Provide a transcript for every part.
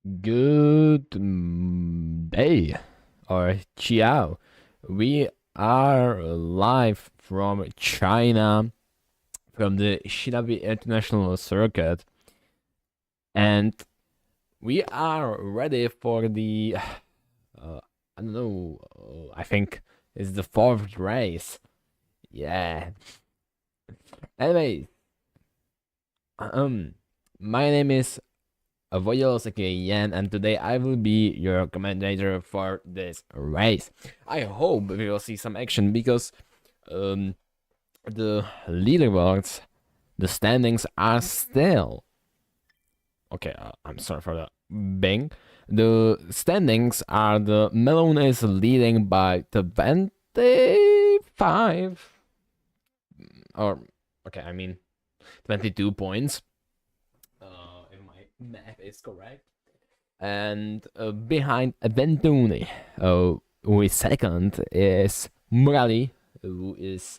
Good day or ciao. We are live from China, from the Shanghai International Circuit, and we are ready for the I don't know. I think it's the fourth race. Yeah. Anyway, my name is Avoyos again, and today I will be your commentator for this race. I hope we will see some action because the leaderboards, the standings are still. Okay, I'm sorry for the bang. The standings are the Melon is leading by 25 or okay, I mean 22 points. If my math is correct. And behind Ventuni, who is second, is Murali, who is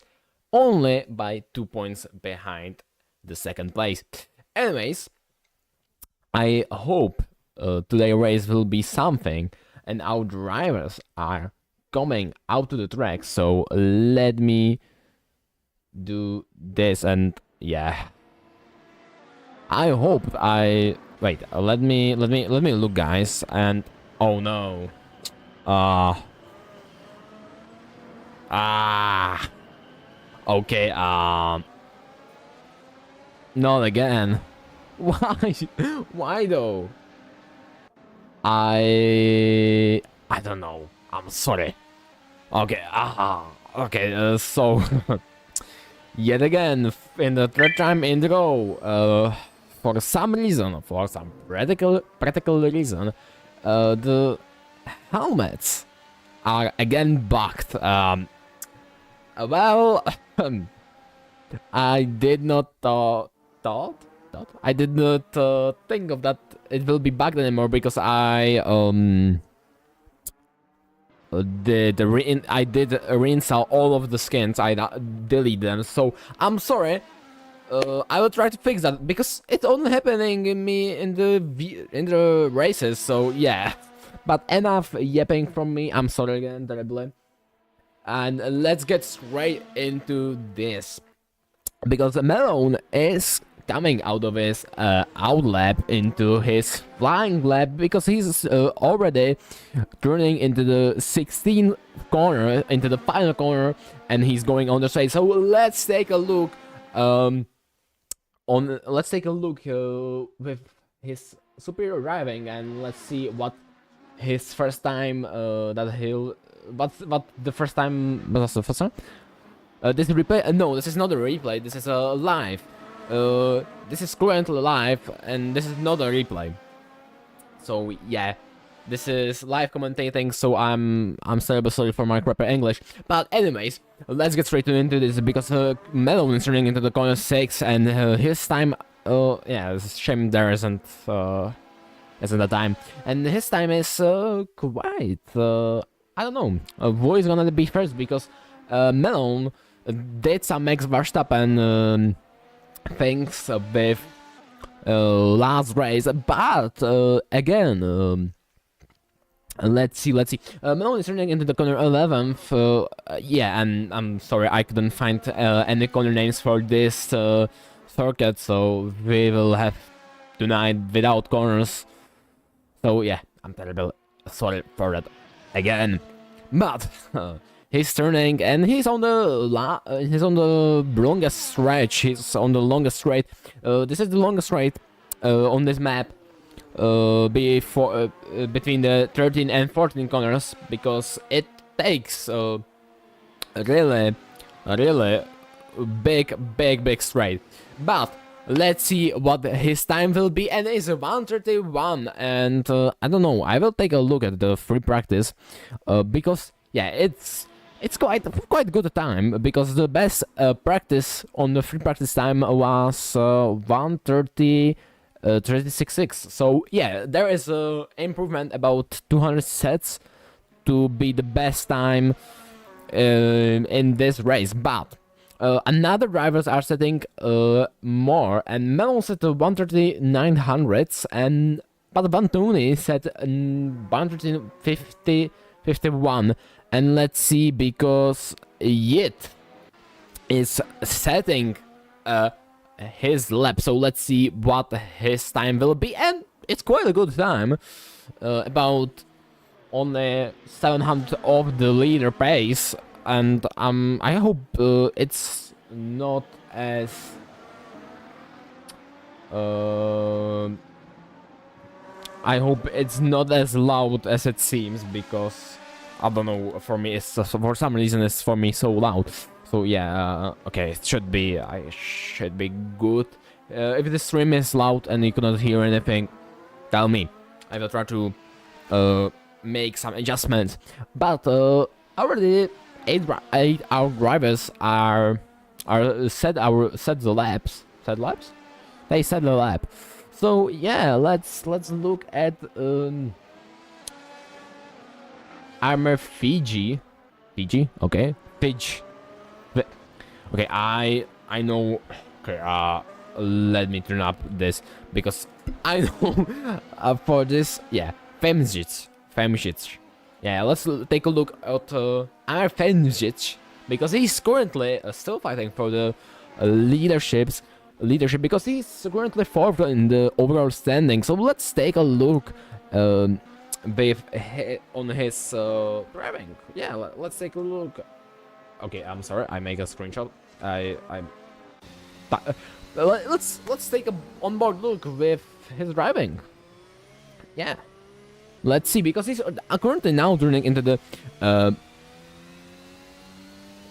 only by 2 points behind the second place. Anyways, I hope today's race will be something, and our drivers are coming out to the track. So let me do this, and yeah, I hope I wait. Let me look, guys. And oh no, okay. Not again. Why? Why though? I don't know. I'm sorry. Okay. Okay. So yet again, in the third time in a row, for some reason, for some practical reason, the helmets are again bugged. Well, I did not I did not think of that it will be bugged anymore because I did reinstall all of the skins. I delete them, so I'm sorry. I will try to fix that because it's only happening in me in the races. So yeah, but enough yapping from me. I'm sorry again, terribly. And let's get straight into this because Melon is coming out of his out lap into his flying lap because he's already turning into the 16th corner, into the final corner, and he's going on the straight. So let's take a look. Let's take a look with his superior driving, and let's see what his first time that he'll what the first time was the first time. This replay? No, this is not a replay. This is a live. This is currently live, and this is not a replay. So yeah, this is live commentating. So I'm sorry for my crappy English. But anyways, let's get straight into this because Melon is turning into the corner 6, and his time. Yeah, it's a shame there isn't a time, and his time is quite. I don't know. Who is gonna be first because Melon did some Max Verstappen things with last race, but again, let's see. Melon is turning into the corner 11th. Yeah, and I'm sorry I couldn't find any corner names for this circuit, so we will have tonight without corners. So yeah, I'm terrible. Sorry for that again, but. He's turning, and he's on the longest stretch. He's on the longest straight. This is the longest straight on this map. Between the 13 and 14 corners, because it takes really big straight. But let's see what his time will be, and it's 1:31. And I don't know. I will take a look at the free practice because yeah, it's quite good time because the best practice on the free practice time was 1:30, 36.6. So yeah, there is a improvement about 200 sets to be the best time in this race. But another drivers are setting more, and Melon set 1:30 900s, and but Van Tony said 150-51, and let's see, because Yit is setting his lap, so let's see what his time will be, and it's quite a good time, about on the 700 of the leader pace, and I hope it's not as I hope it's not as loud as it seems, because I don't know, for me it's for some reason it's for me so loud. So yeah, okay, it should be, I should be good. If the stream is loud and you cannot hear anything, tell me. I will try to make some adjustments. But already eight our drivers are set the laps. Set laps? They set the lap. So yeah, let's look at Armor Fiji. Fiji, okay. Fiji. Okay, I know. Okay, let me turn up this, because I know for this, yeah, Femzic. Yeah, let's take a look at Armor Femzic, because he's currently still fighting for the leadership, because he's currently fourth in the overall standing. So let's take a look on his driving. Yeah, let's take a look. Okay, I'm sorry, I make a screenshot. Let's take a onboard look with his driving. Yeah, let's see, because he's currently now turning into the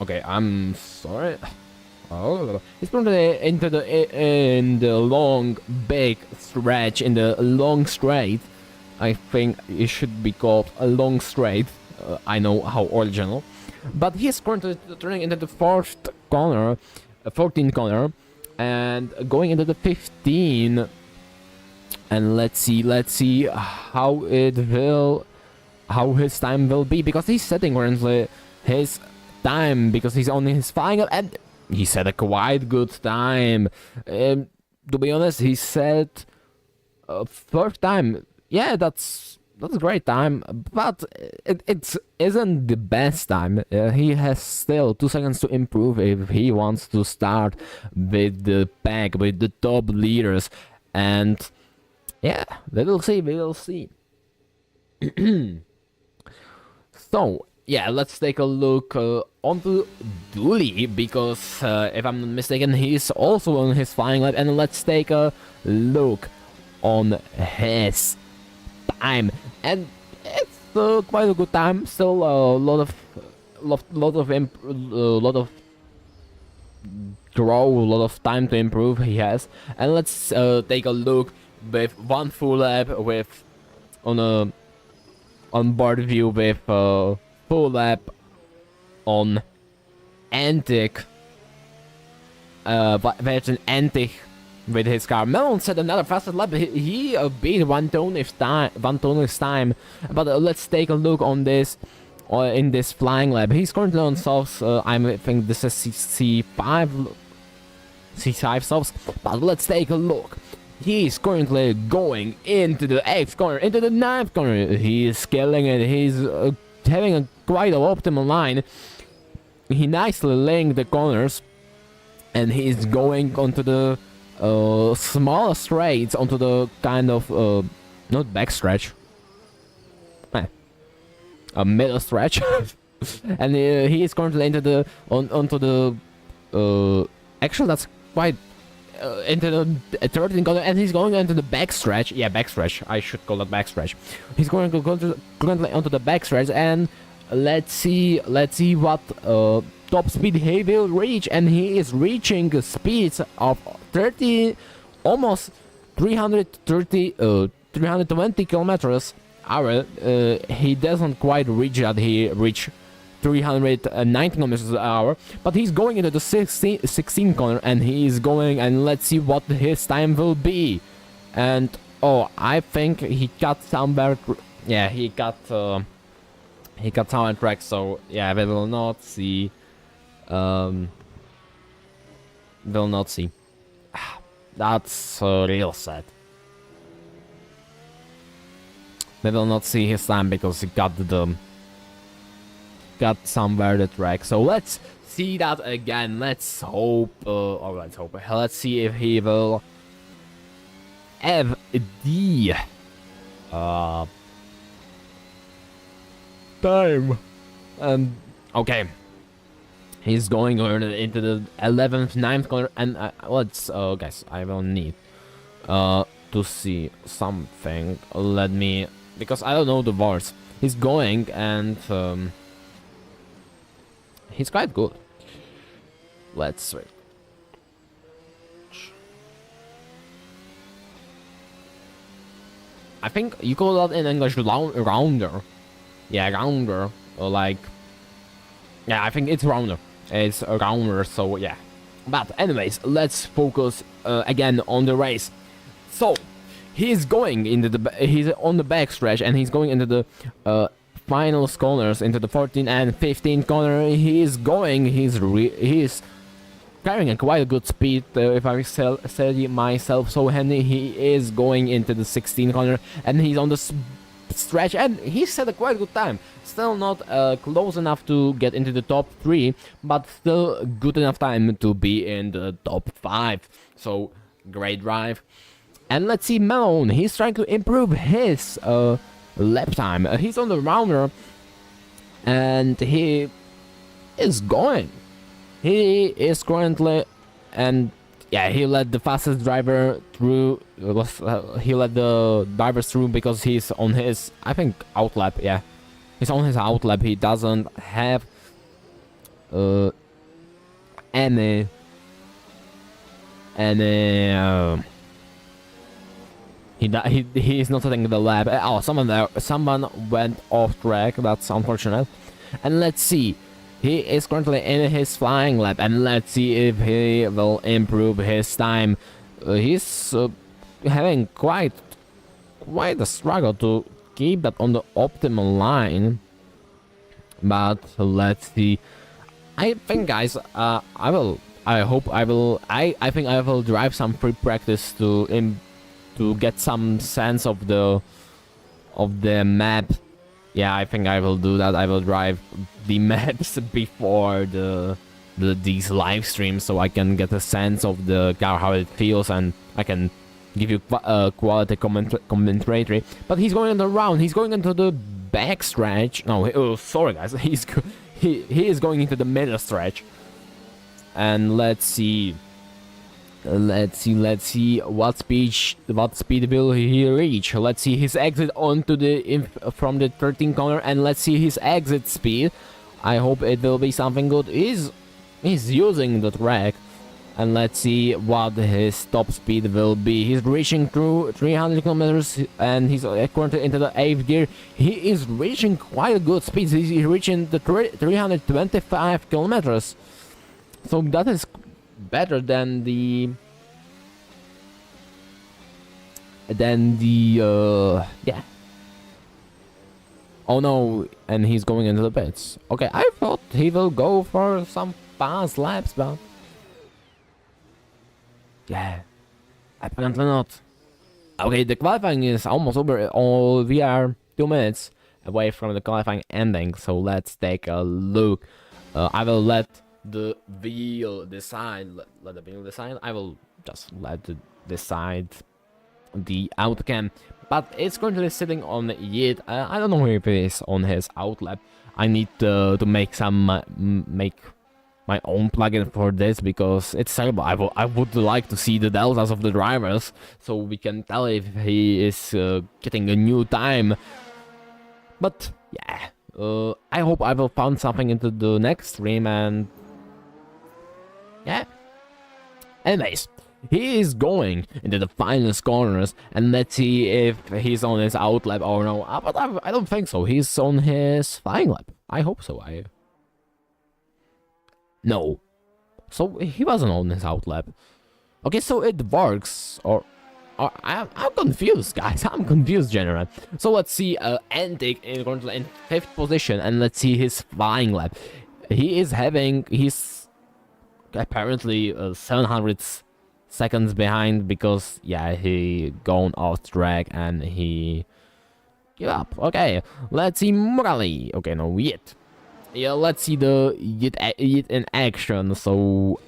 okay, I'm sorry. Oh, he's currently into the long big stretch, in the long straight. I think it should be called a long straight. I know how original, but he's currently turning into the 14th corner, and going into the 15. And let's see how his time will be, because he's setting currently his time, because he's on his final, and he set a quite good time. To be honest, he set first time. Yeah, that's a great time, but it isn't the best time. He has still 2 seconds to improve if he wants to start with the pack, with the top leaders, and yeah, we will see. So yeah, let's take a look onto Dooley, because if I'm not mistaken, he's also on his flying lap, and let's take a look on his time, and it's quite a good time. Still a lot of time to improve he has, and let's take a look with one full lap with on board view with full lap on Antic version Antic with his car. Melon set another fastest lap. He beat Van Tony's time, but let's take a look on this in this flying lap. He's currently on softs. I think this is C5 softs, but let's take a look. He's currently going into the 8th corner, into the 9th corner. He is killing it. He's having a quite an optimal line. He nicely laying the corners, and he's going onto the smaller straights, onto the kind of not backstretch, a middle stretch, and he is currently into the onto the actually that's quite. Into the 13th corner, and he's going into the backstretch. Yeah, backstretch. I should call it backstretch. He's going to go currently onto the backstretch, and let's see what top speed he will reach, and he is reaching speeds of almost 320 kilometers hour. He doesn't quite reach that. He reached 390 kilometers an hour, but he's going into the 16th corner, and he is going, and let's see what his time will be. And oh, I think he got somewhere. Yeah, he got somewhere track. So yeah, we will not see. Will not see. That's real sad. We will not see his time because he got somewhere the track. So let's see that again. Let's hope, or let's hope. Let's see if he will have the time. Okay. He's going into the 11th, 9th corner, and let's, guys, I will need to see something. Let me, because I don't know the bars. He's going, and he's quite good. Let's wait. I think you call that in English rounder. Yeah, rounder. Or like, yeah, I think it's rounder. It's a rounder, so yeah. But anyways, let's focus again on the race. So he's going into he's on the back stretch, and he's going into the final corners, into the 14th and 15th corner. He's going. He's carrying a quite a good speed. If I say myself so, handy, he is going into the 16th corner, and he's on the stretch, and he set a quite good time. Still not close enough to get into the top 3, but still good enough time to be in the top 5. So great drive. And let's see Malone. He's trying to improve his lap time. He's on the rounder, and he is going. He is currently, and yeah, he let the fastest driver through. He let the drivers through because he's on his, I think, outlap. Yeah, he's on his outlap. He doesn't have any he is not hitting the lap. Oh, someone went off track. That's unfortunate. And let's see. He is currently in his flying lap, and let's see if he will improve his time. He's having quite a struggle to keep that on the optimal line. But let's see. I think, guys, I think I will drive some free practice to get some sense of the map. Yeah, I think I will do that. I will drive the maps before these live streams, so I can get a sense of the car, how it feels, and I can give you quality commentary. But he's going on the round. He's going into the back stretch. No, oh, sorry guys. He is going into the middle stretch. And let's see what speed will he reach. Let's see his exit onto from the 13th corner, and let's see his exit speed. I hope it will be something good. He's using the track, and let's see what his top speed will be. He's reaching through 300 kilometers, and he's currently into the 8th gear. He is reaching quite a good speed. He's reaching the 325 kilometers. So that is better than the yeah. Oh no, and he's going into the pits. Okay, I thought he will go for some fast laps, but yeah, apparently not. Okay, the qualifying is almost over. Oh, we are 2 minutes away from the qualifying ending, so let's take a look. I will let the wheel decide. Let the wheel decide. I will just let it decide the outcome, but it's currently sitting on Yid. I don't know if it is on his outlap. I need to make my own plugin for this because it's terrible. I would like to see the deltas of the drivers so we can tell if he is getting a new time. But yeah, I hope I will find something into the next stream, and yeah. Anyways, he is going into the final corners, and let's see if he's on his outlap or no. But I don't think so. He's on his flying lap. I hope so. No. So he wasn't on his outlap. Okay, so it works. Or I'm confused, guys. I'm confused, General. So let's see. Antic is currently in 5th position, and let's see his flying lap. He's apparently 700 seconds behind because yeah, he gone off track, and he Give up. Okay, let's see Morali. Okay, no, Yit. Yeah, let's see the Yit in action. So,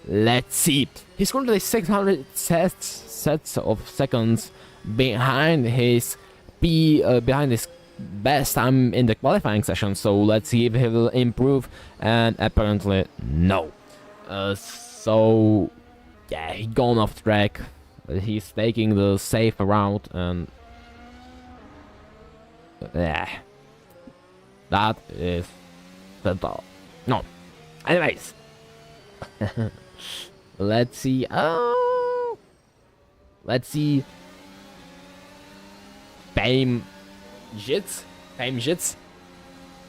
let's see. He's currently 600 sets of seconds behind his best time in the qualifying session. So let's see if he will improve. And apparently, no. So, yeah, he gone off track. He's taking the safe route, and yeah, that is the dog. No. Anyways, let's see. Oh, let's see. Fame Jits.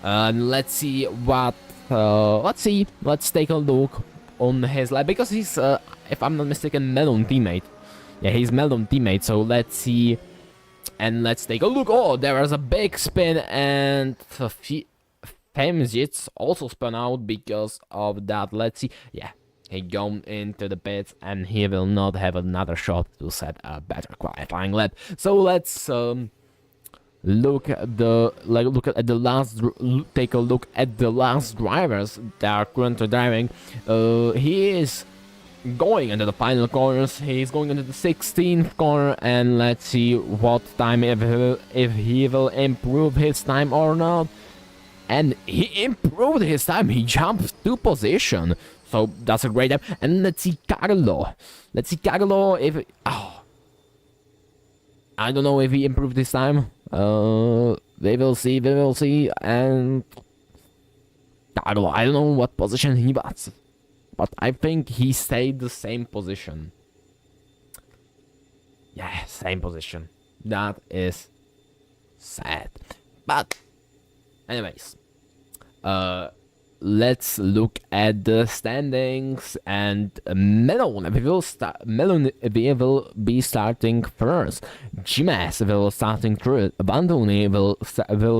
Let's see what. Let's take a look on his lap, because he's, if I'm not mistaken, Melon teammate. Yeah, he's Melon teammate. So let's see, and let's take a look. Oh, there is a big spin, and Fame Jits also spun out because of that. Let's see. Yeah, he gone into the pits, and he will not have another shot to set a better qualifying lap. So let's take a look at the last drivers that are currently driving. He is going into the final corners. He's going into the 16th corner, and let's see what time, if he will improve his time or not. And he improved his time. He jumped 2 positions, so that's a great time. And let's see Carlo. If I don't know if he improved his time. We will see. And Carlo, I don't know what position he was, but I think he stayed the same position. Yeah, same position. That is sad. But anyways, let's look at the standings. And Melon will be starting first. Jimes will starting third. Banduni will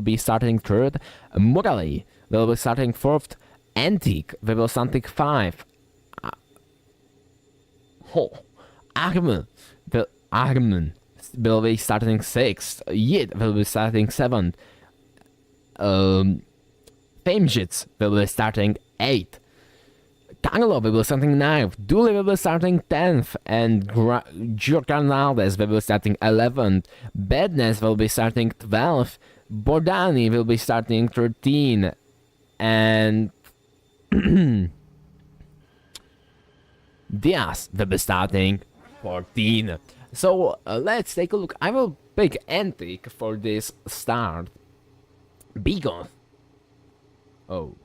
be starting third. Morali will be starting fourth. Antique will be starting 5. Armen will be starting 6th. Yid will be starting 7th. Famejits will be starting 8th. Carlo will be starting 9th. Dooley will be starting 10th. And Giorcanales will be starting 11th. Bedness will be starting 12th. Bordani will be starting 13th. And Diaz will be starting 14th. So let's take a look. I will pick Antique for this start. Beacon. Oh.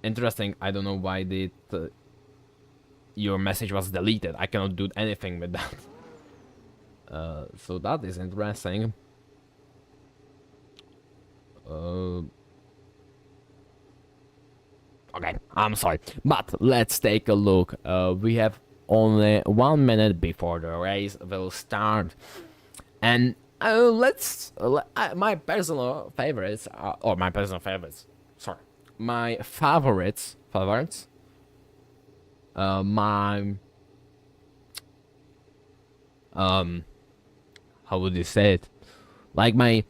Interesting. I don't know why your message was deleted. I cannot do anything with that. So that is interesting. Okay, I'm sorry, but let's take a look. We have only 1 minute before the race will start, and my personal favorites, how would you say it? Like my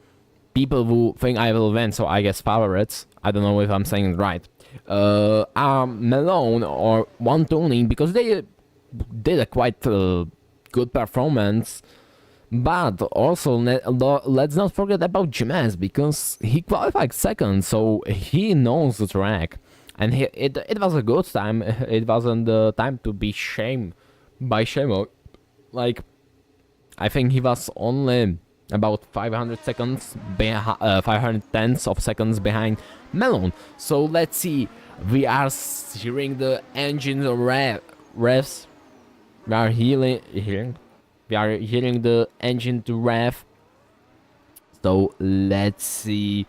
people who think I will win, so I guess favorites. I don't know if I'm saying it right. Are Malone or One Tuning, because they did a quite good performance. But also, let's not forget about Jimenez, because he qualified second, so he knows the track. And it was a good time. It wasn't the time to be shamed by Shemo. Like, I think he was only about 500 seconds, 500 tenths of seconds behind Melon. So let's see. We are hearing the engine revs. We are hearing the engine to rev. So let's see.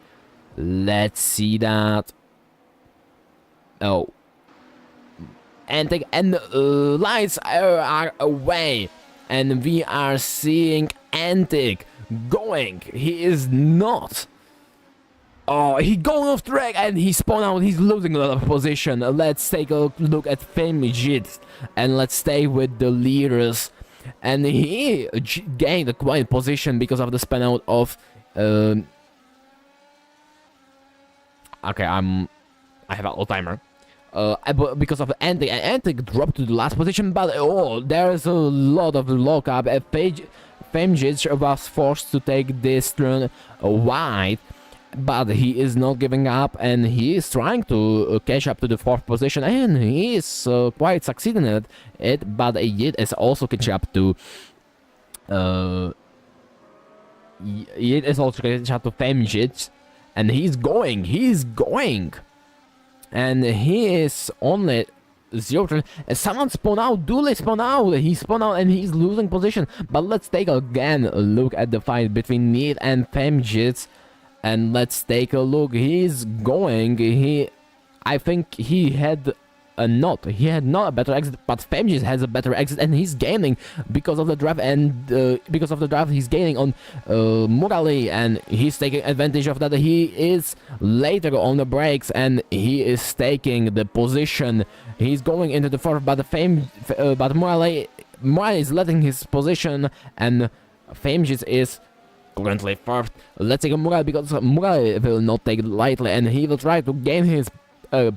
Let's see that. Oh. And the lights are away. And we are seeing Antic going. He is not. Oh, he going off track and he spun out. He's losing a lot of position. Let's take a look at Famijit. And let's stay with the leaders. and he gained a quiet position because of the spin out of okay, I have an old-timer. Because of Antic, and Antic dropped to the last position, but there's a lot of lockup. Femjic was forced to take this turn wide, but he is not giving up, and he is trying to catch up to the 4th position, and he is quite succeeding at it, but Yid is also catching up to Femjic, and he's going, and he is only 0 turn. Someone spawned out, Dooley spawned out, he spawned out and he's losing position. But let's take again a look at the fight between Need and Femjic, and let's take a look. He's going, I think he had not a better exit, but Femjic has a better exit, and he's gaining because of the draft, and because of the draft he's gaining on Murali, and he's taking advantage of that. He is later on the brakes, and he is taking the position. He's going into the 4th, but but Murali is letting his position, and Femjic is currently 4th. Let's take a Murali, because Murali will not take it lightly, and he will try to gain his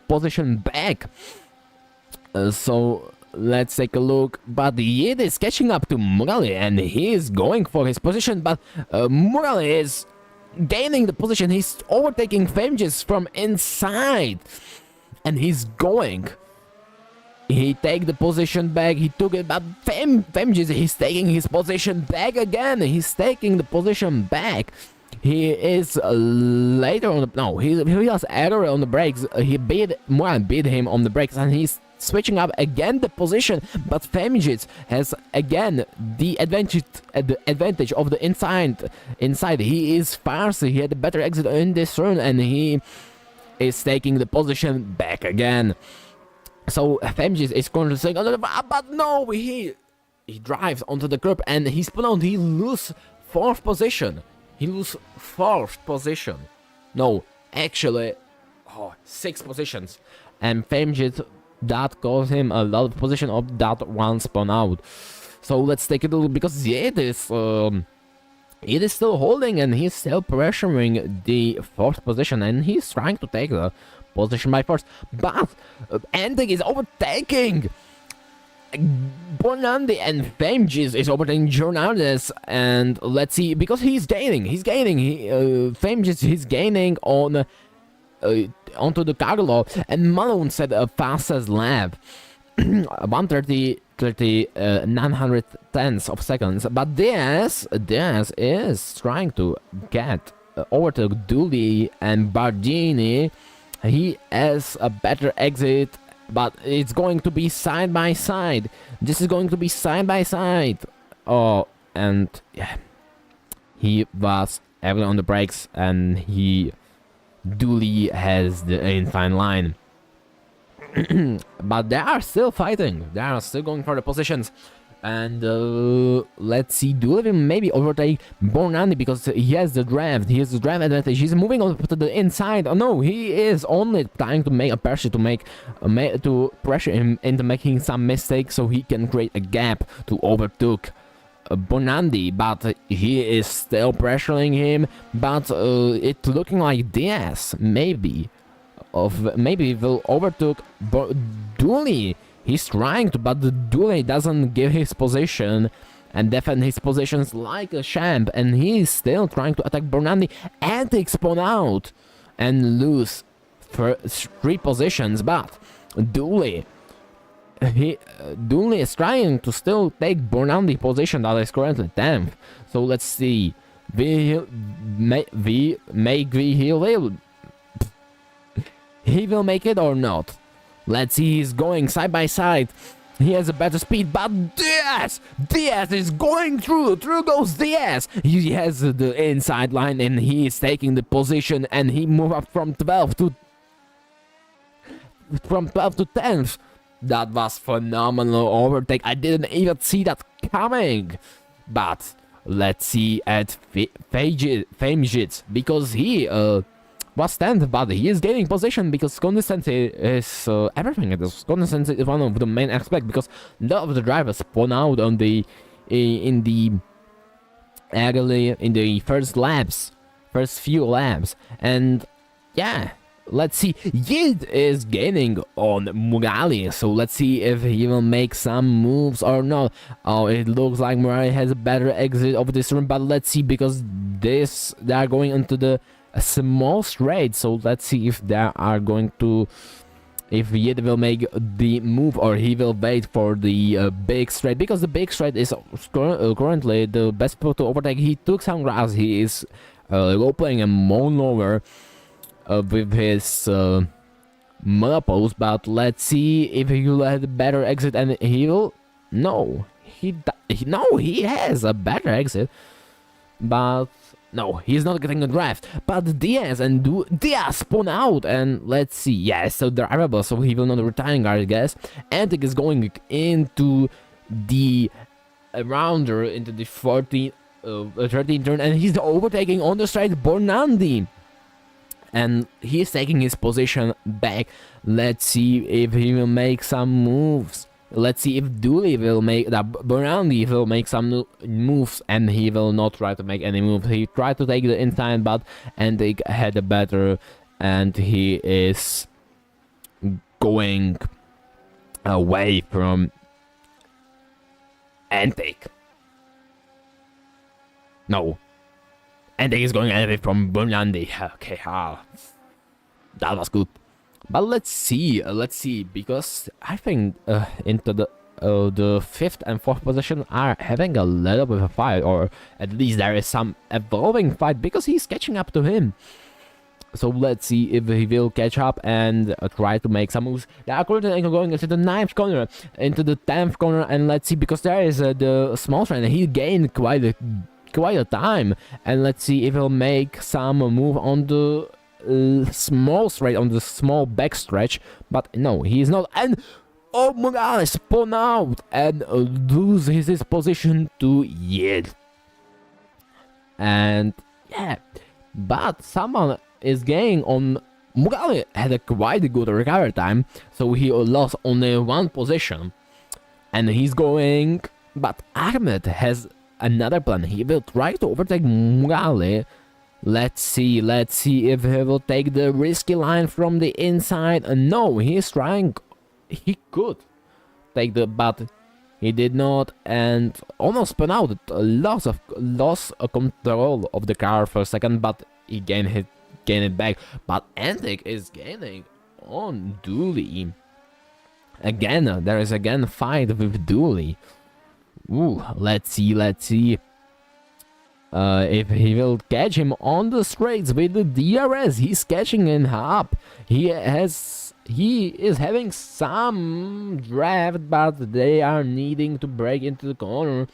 position back. So let's take a look, but Yid is catching up to Murali, and he is going for his position, but Murali is gaining the position. He's overtaking Femjic from inside, and he's going. He take the position back, he took it, but Femjic, he's taking his position back again. He's taking the position back. He is later on the... No, he was error on the brakes. Murali beat him on the brakes, and he's switching up again the position, but Femjic has again the advantage of the inside. He is faster, he had a better exit in this turn, and he is taking the position back again. So Femjic is currently saying, but no, he drives onto the curb, and he spun out. He loses 4th position. No, actually 6 positions, and Femjic, that cost him a lot of position of that one spawn out. So let's take it a look, because it is still holding, and he's still pressuring the 4th position, and he's trying to take the position by force. But Antic is overtaking Bonandi, and Femjic is overtaking Jornades, and let's see, because he's gaining. Femjic is gaining on onto the Carlo, and Malone set a fastest lap 900 tenths of seconds, but Diaz is trying to get overtake Dooley and Bardini. He has a better exit, but it's going to be side by side. This is going to be side by side. And yeah, he was heavily on the brakes, and Dooley has the incline line. But they are still fighting. They are still going for the positions. And let's see, Dooley will maybe overtake Bonandi, because he has the draft. He has the draft advantage. He's moving on to the inside. Oh no, he is only trying to make a pressure to pressure him into making some mistakes, so he can create a gap to overtake Bonandi, but he is still pressuring him. But it's looking like Diaz maybe will overtake Dooley. He's trying to, but the Dooley doesn't give his position and defend his positions like a champ, and he's still trying to attack Bonandi. Antic spawn out and lose for 3 positions, but Dooley is trying to still take Bonandi position that is currently 10th. So let's see. He will make it or not. Let's see, he's going side by side. He has a better speed, but Diaz is going through. Through goes Diaz. He has the inside line, and he is taking the position, and he moved up from 12 to 10th. That was phenomenal overtake. I didn't even see that coming. But let's see at Femjic, because he was 10th, but he is gaining position, because consistency is everything. Consistency is one of the main aspects, because none of the drivers spawn out on the in the early in the first few laps, and yeah. Let's see, Yid is gaining on Mugali, so let's see if he will make some moves or not. Oh, it looks like Mugali has a better exit of this room, but let's see, because they are going into the small straight, so let's see if they are going to, if Yid will make the move or he will wait for the big straight, because the big straight is currently the best spot to overtake. He took some grass, he is playing a monover with his monopoles, but let's see if he will have a better exit, and he will. No, he has a better exit, but no, he's not getting a draft. But Diaz spawn out, and let's see. Yes, so they're drivable, so he will not retiring, I guess. Antic is going into the rounder, into the 13th turn, and he's overtaking on the straight Bornandi. And he's taking his position back. Let's see if he will make some moves. Let's see if Dooley will make that. Bornandi will make some moves, and he will not try to make any moves. He tried to take the inside, but Antic had a better, and he is going away from Antic. No. And he's going away from Bornandi. Okay, that was good. But let's see, because I think into the 5th and 4th position are having a little bit of a fight, or at least there is some evolving fight, because he's catching up to him. So let's see if he will catch up and try to make some moves. They are currently going into the 9th corner, into the 10th corner, and let's see, because there is the small train. He gained quite a time, and let's see if he'll make some move on the small straight, on the small back stretch, but no, he's not. And oh my god, spawn out and loses his position to Yid. And yeah, but someone is gaining on. Mugali had a quite good recovery time, so he lost only 1 position, and he's going. But Ahmed has another plan. He will try to overtake Mugali. Let's see if he will take the risky line from the inside. No, he's trying. He could take the, but he did not, and almost spun out. Lost control of the car for a second, but he gained it back. But Antic is gaining on Dooley. Again, there is again fight with Dooley. Ooh, let's see if he will catch him on the straights with the DRS. He's catching him up. He is having some draft, but they are needing to break into the corner.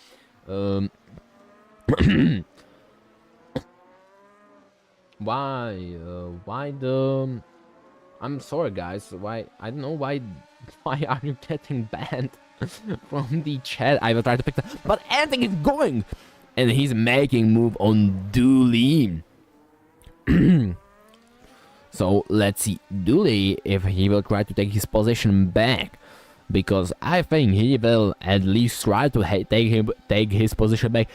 Why the? I'm sorry, guys. Why? I don't know why. Why are you getting banned from the chat? I will try to pick that, but Antic is going, and he's making move on Dooley. So let's see Dooley if he will try to take his position back, because I think he will at least try to take his position back.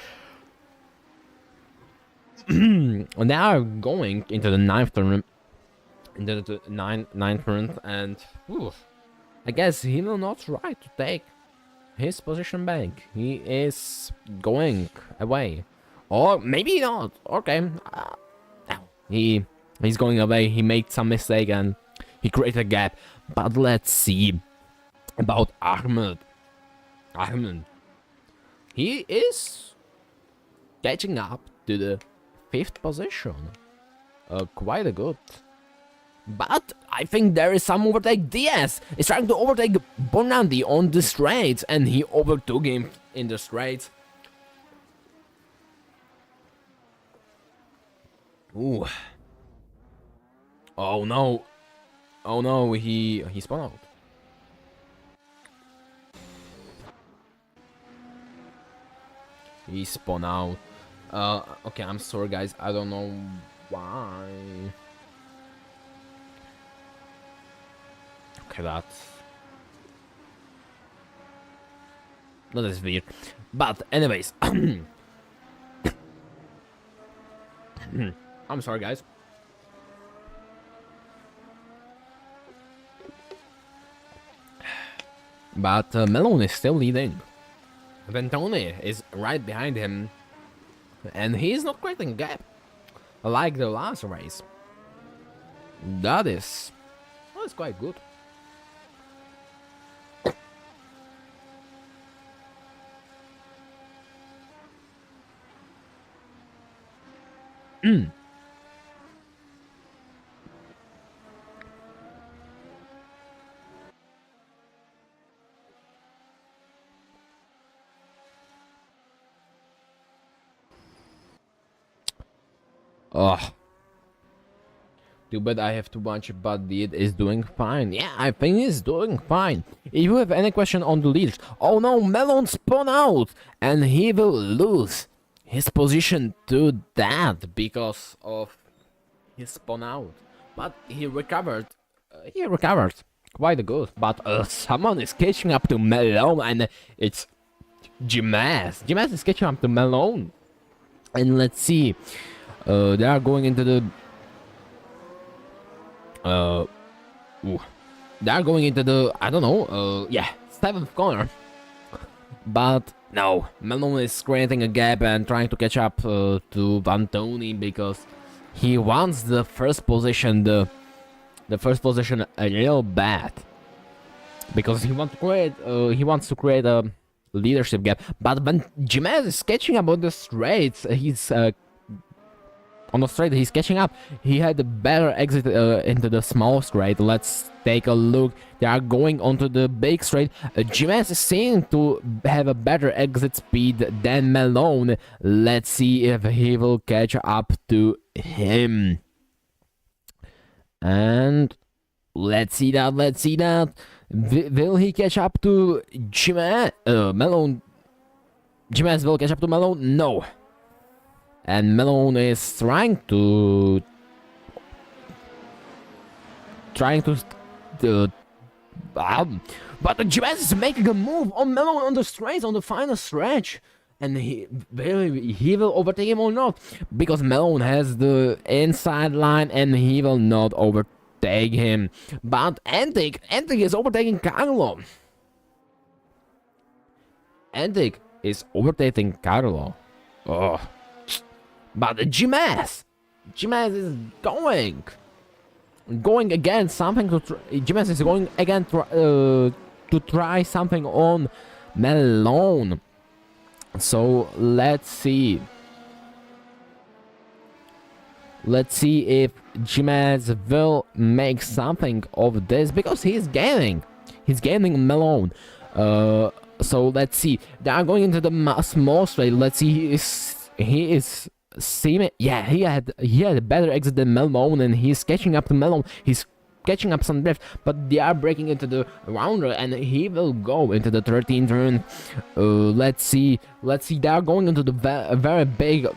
They are going into the 9th turn, into the 9th turn, and I guess he will not try to take his position back. He is going away, or maybe not. Okay, he's going away. He made some mistake and he created a gap. But let's see about Ahmed. He is catching up to the 5th position. Quite a good. But I think there is some overtake. Diaz is trying to overtake Bonandi on the straights, and he overtook him in the straights. Ooh. Oh no. Oh no, he spun out. He spun out. Okay, I'm sorry guys, I don't know why. Okay, that's... not as weird. But anyways, I'm sorry, guys. But Malone is still leading. Ventoni is right behind him, and he's not creating a gap like the last race. That is quite good. Oh, too bad I have to watch, but it is doing fine. Yeah, I think he's doing fine. If you have any question on the leaders, oh no, Melon spun out, and he will lose his position to that because of his spun out. But he recovered. Quite good. But someone is catching up to Melon, and it's Jimenez. Jimenez is catching up to Melon, and let's see. They are going into the they are going into the, I don't know, yeah, 7th corner. But no, Melon is creating a gap and trying to catch up to Vantoni because he wants the first position, the first position real bad. Because he wants to create a leadership gap. But when Jimenez is catching up on the straights, he's on the straight, he's catching up. He had a better exit into the small straight. Let's take a look. They are going onto the big straight. Jimenez seems to have a better exit speed than Malone. Let's see if he will catch up to him. And let's see that. Will he catch up to Jimenez? Malone. Jimenez will catch up to Malone? No. And Melon is trying to but Jimenez is making a move on Melon on the straight, on the final stretch, and he will overtake him or not, because Melon has the inside line and he will not overtake him. But Antic is overtaking Carlo. Antic is overtaking Carlo. Oh. But Jimenez is going again something to Jimenez is going again to try something on Malone. So let's see if Jimenez will make something of this, because he's gaining Malone. So let's see. They are going into the small straight. Let's see. He is seeming, yeah, he had a better exit than Malone, and he's catching up to Malone. He's catching up some drift, but they are breaking into the rounder, and he will go into the 13th turn. Let's see. They are going into the very big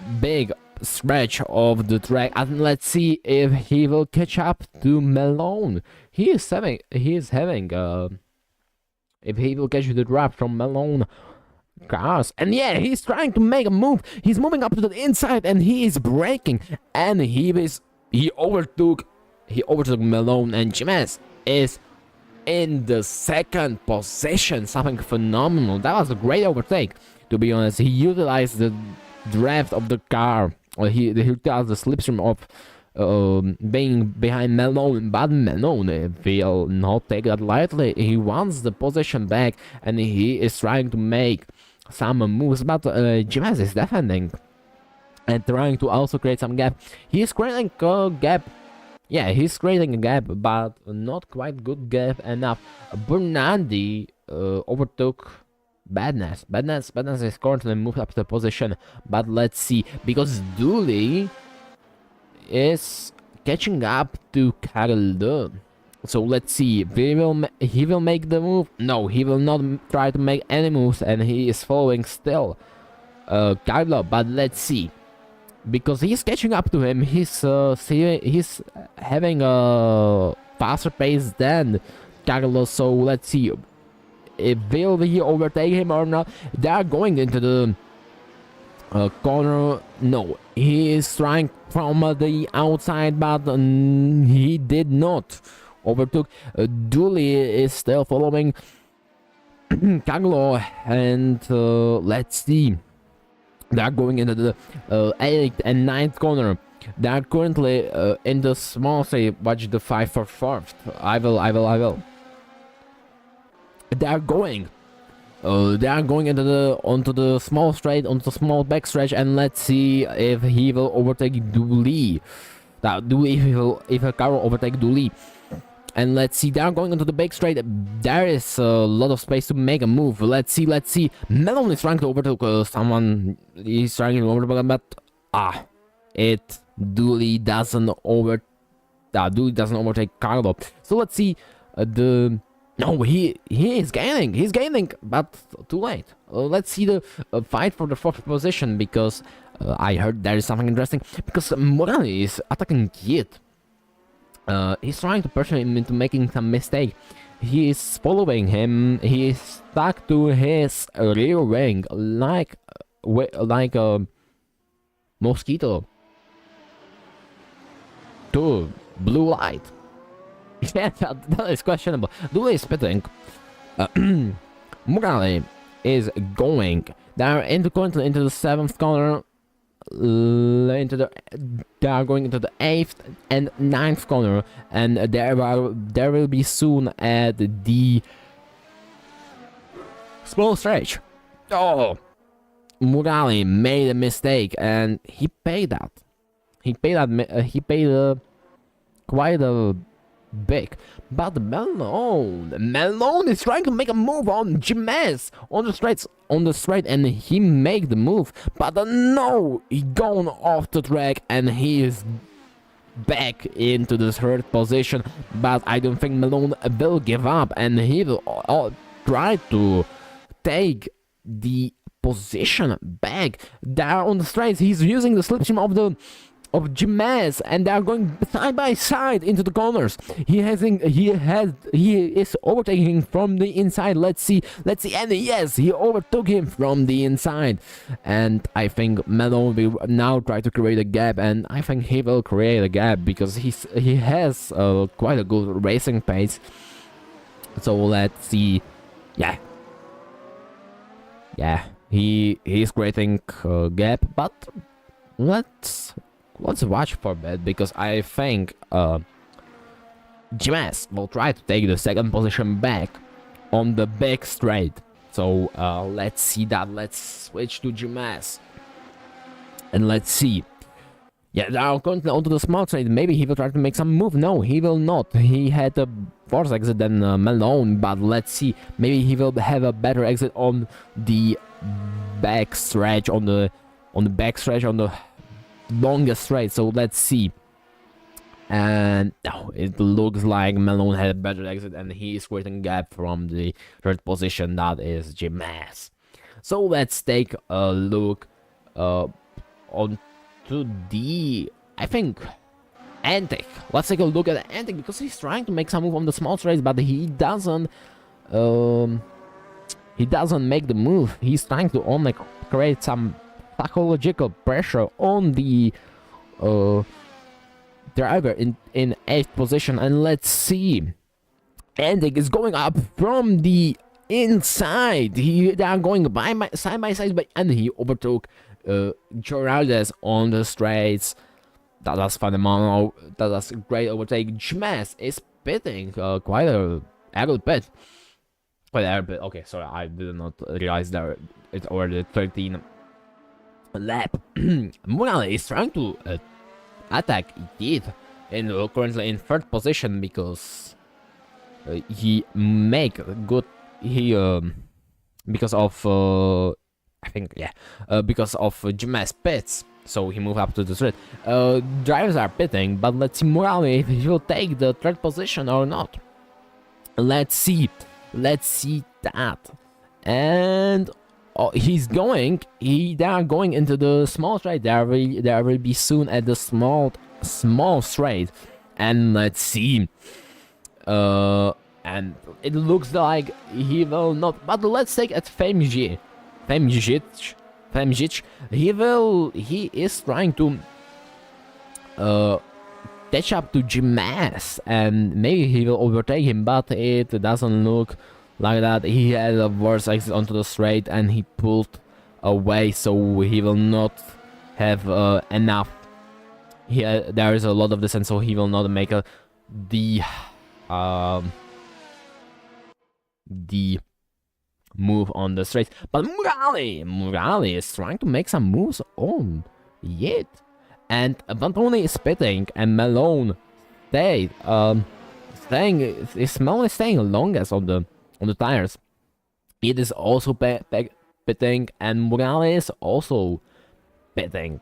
stretch of the track, and let's see if he will catch up to Malone. If he will catch the drop from Malone cars. And yeah, he's trying to make a move. He's moving up to the inside, and he is braking, and he overtook Malone, and Jimenez is in the 2nd position. Something phenomenal. That was a great overtake, to be honest. He utilized the draft of the car. He utilized the slipstream of being behind Malone, but Malone will not take that lightly. He wants the position back, and he is trying to make some moves, but Jimenez is defending and trying to also create some gap. He's creating a gap. Yeah, he's creating a gap, but not quite good gap enough. Bernardi overtook Badness. Badness is currently moved up the position, but let's see, because Dooley is catching up to Carlo. So let's see, he will make the move. No, he will not try to make any moves, and he is following still Carlo. But let's see, because he's catching up to him. He's having a faster pace than Carlo. So let's see will he overtake him or not? They are going into the corner. No, he is trying from the outside, but he did not overtook. Dooley is still following Kaglo, and let's see. They are going into the 8th and 9th corner. They are currently in the small straight. Watch the 5 for 4th. I will. They are going. They are going into the onto the small straight, onto the small backstretch, and let's see if he will overtake Dooley. If Caro overtake Dooley. And let's see, they are going into the big straight. There is a lot of space to make a move. Let's see. Melon is trying to overtake someone. He's trying to overtake, but Dooley doesn't overtake Carlo. So let's see. No, he is gaining. He's gaining, but too late. Let's see the fight for the 4th position, because I heard there is something interesting. Because Morales is attacking Kid. He's trying to pressure him into making some mistake. He is following him. He is stuck to his rear wing like a mosquito to blue light. Yeah, that is questionable. Dooley is spitting. Morales is going. They are currently into the 7th corner. They are going into the 8th and 9th corner, and there will be soon at the small stretch. Oh, Morales made a mistake, and he paid that. He paid quite a big. But Melon is trying to make a move on Jimenez on the straight, and he make the move, but no, he gone off the track, and he is back into the 3rd position. But I don't think Melon will give up, and he will try to take the position back. There on the straight, he's using the slipstream of Jimenez, and they are going side by side into the corners. He is overtaking from the inside. Let's see, and yes, he overtook him from the inside. And I think Melon will now try to create a gap, and I think he will create a gap because he has quite a good racing pace. So let's see. Yeah, he is creating a gap, but let's watch for that, because I think Jimenez will try to take the 2nd position back on the back straight. So let's see that. Let's switch to Jimenez, and let's see. Yeah, now currently onto the small straight. Maybe he will try to make some move. No, he will not. He had a worse exit than Malone, but let's see. Maybe he will have a better exit on the back stretch, on the longest straight. So let's see. And no, it looks like Malone had a better exit, and he is creating a gap from the 3rd position. That is Jimenez. So let's take a look on to the, I think, Antic. Let's take a look at Antic, because he's trying to make some move on the small straight, but he doesn't make the move. He's trying to only create some psychological pressure on the driver in 8th position. And let's see, Antic is going up from the inside. They are going side by side, and he overtook Geraldes on the straights. That was phenomenal. That was a great overtake. Jimenez is pitting quite a good pit. Okay, sorry, I did not realize that it's already 13 lap. Morales is trying to attack Keith, currently in 3rd position, because he make good because of I think, yeah, because of Jimenez pits, so he moved up to the street. Drivers are pitting, but let's see Morales if he will take the 3rd position or not. Let's see that. And he's going. They are going into the small straight. There will be soon at the small straight. And let's see. and it looks like he will not. But let's take at Femjic. He is trying to catch up to Jimas, and maybe he will overtake him, but it doesn't look like that. He had a worse exit onto the straight and he pulled away, so he will not have enough. There is a lot of distance, so he will not make the move on the straight. But Murali is trying to make some moves on yet, and Bantoni is pitting, and Malone is staying longest on the tires. It is also pitting, and Morales is also pitting.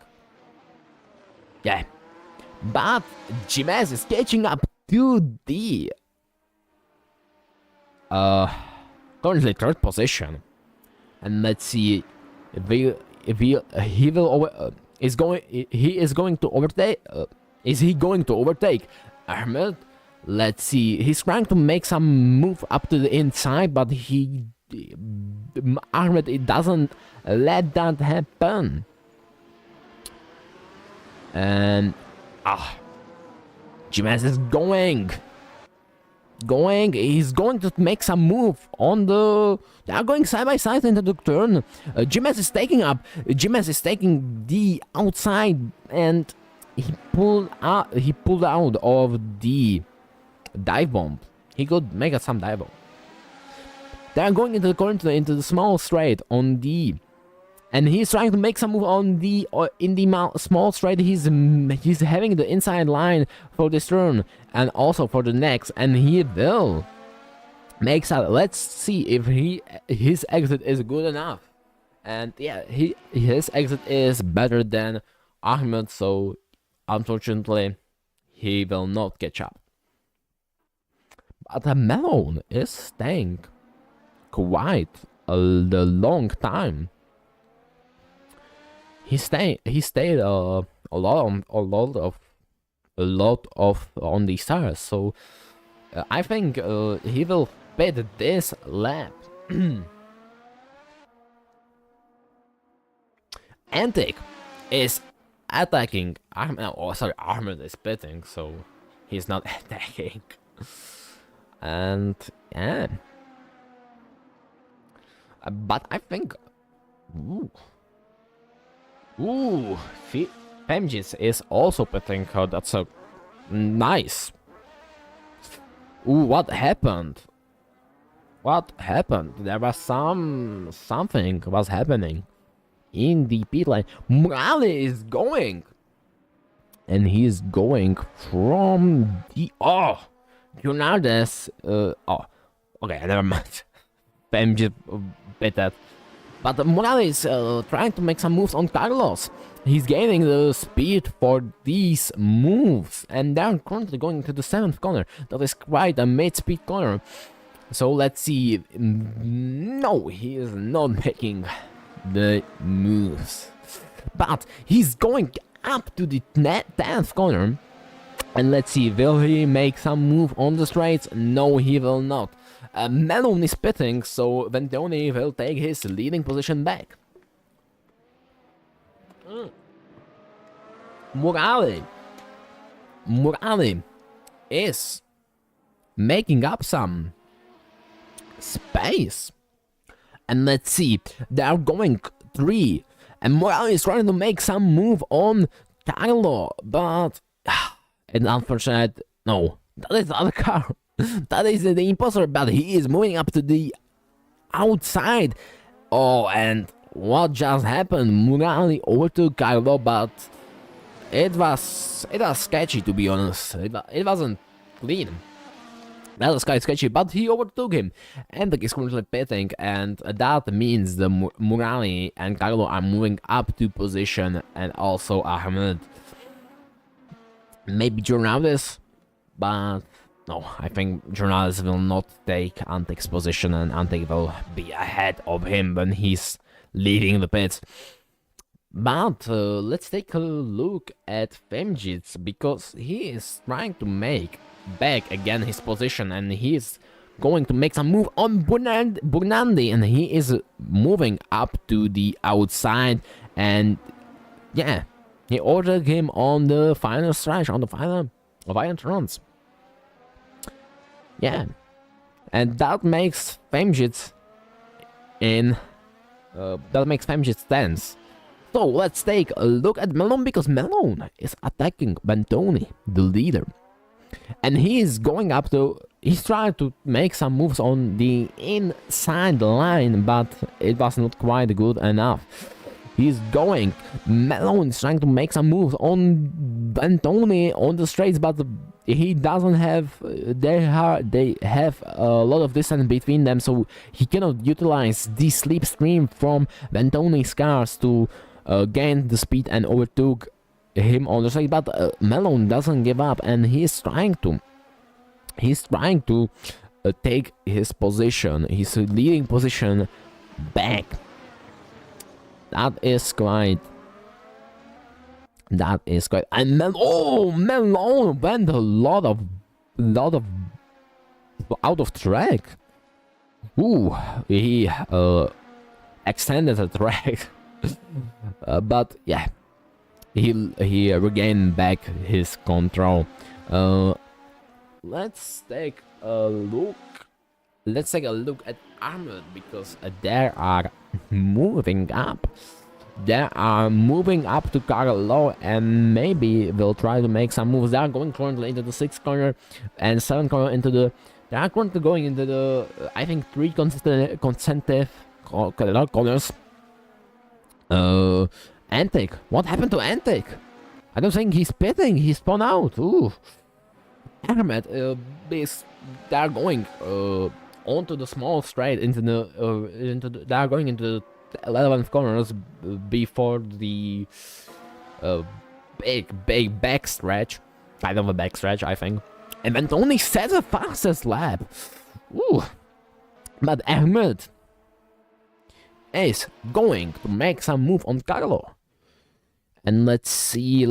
Yeah, but Jimenez is catching up to the currently third position, and let's see if he is going to overtake. Is he going to overtake Ahmed? Let's see. He's trying to make some move up to the inside, but Ahmed, it doesn't let that happen. And Jimenez is going. He's going to make some move on the. They are going side by side into the turn. Jimenez is taking up. Jimenez is taking the outside, and he pulled out of the dive bomb. He could make some dive bomb. They are going into the corner, into the small straight on the, and he's trying to make some move on the in the small straight. He's having the inside line for this turn and also for the next, and he will make some. Let's see if his exit is good enough. And yeah, his exit is better than Ahmed, so unfortunately he will not catch up. But Malone is staying quite a long time. He stayed a lot on the stars. So I think he will pit this lap. Antic is attacking. Ahmed is pitting, so he's not attacking. And yeah. But I think. Femjis is also pitting. That's a nice. What happened? There was something was happening in the pit lane. Morale is going, and he's going from the Junardes. Okay, never mind. Femjis pitted. But Morales is trying to make some moves on Carlos. He's gaining the speed for these moves, and they're currently going to the 7th corner. That is quite a mid-speed corner. So let's see. No, he is not making the moves. But he's going up to the 10th corner. And let's see, will he make some move on the straights? No, he will not. Malone is pitting, so Ventoni will take his leading position back. Morale is making up some space. And let's see, they are going 3. And Morale is trying to make some move on Carlo, but it's unfortunate. No, that is the other car. That is the imposter, but he is moving up to the outside. Oh, and what just happened? Murali overtook Carlo, but it was sketchy, to be honest. It wasn't clean. That was quite sketchy, but he overtook him. And is currently pitting, and that means the Murali and Carlo are moving up to position, and also Ahmed. Maybe Jornales, but no, I think Jornales will not take Antic's position, and Antic will be ahead of him when he's leaving the pits. But let's take a look at Femjits, because he is trying to make back again his position, and he's going to make some move on Burnandi, and he is moving up to the outside, and yeah, he ordered him on the final stretch, on the final turns. Yeah, and that makes Femjit tense. So let's take a look at Malone, because Malone is attacking Bentoni, the leader. And he's trying to make some moves on the inside line, but it was not quite good enough. Malone is trying to make some moves on Bentoni on the straights, but he doesn't have, they have a lot of distance between them, so he cannot utilize the slipstream from Bentoni's cars to gain the speed and overtook him on the straight. But Malone doesn't give up, and he's trying to take his leading position back. That is quite. And Malone went a lot of out of track. Ooh, he extended the track, but yeah, he regained back his control. Let's take a look. Let's take a look at Armored, because they are moving up. They are moving up to Carlo, and maybe they'll try to make some moves. They are going currently into the 6th corner and 7th corner into the. They are currently going into the, I think, 3 consecutive corners. Antic. What happened to Antic? I don't think he's pitting. He spun out. Ooh. Ahmed they are going onto the small straight into the they are going into the 11th corners before the big backstretch, kind of a backstretch, I think, and then only set the fastest lap. Ooh, but Ahmed is going to make some move on Carlo, and let's see.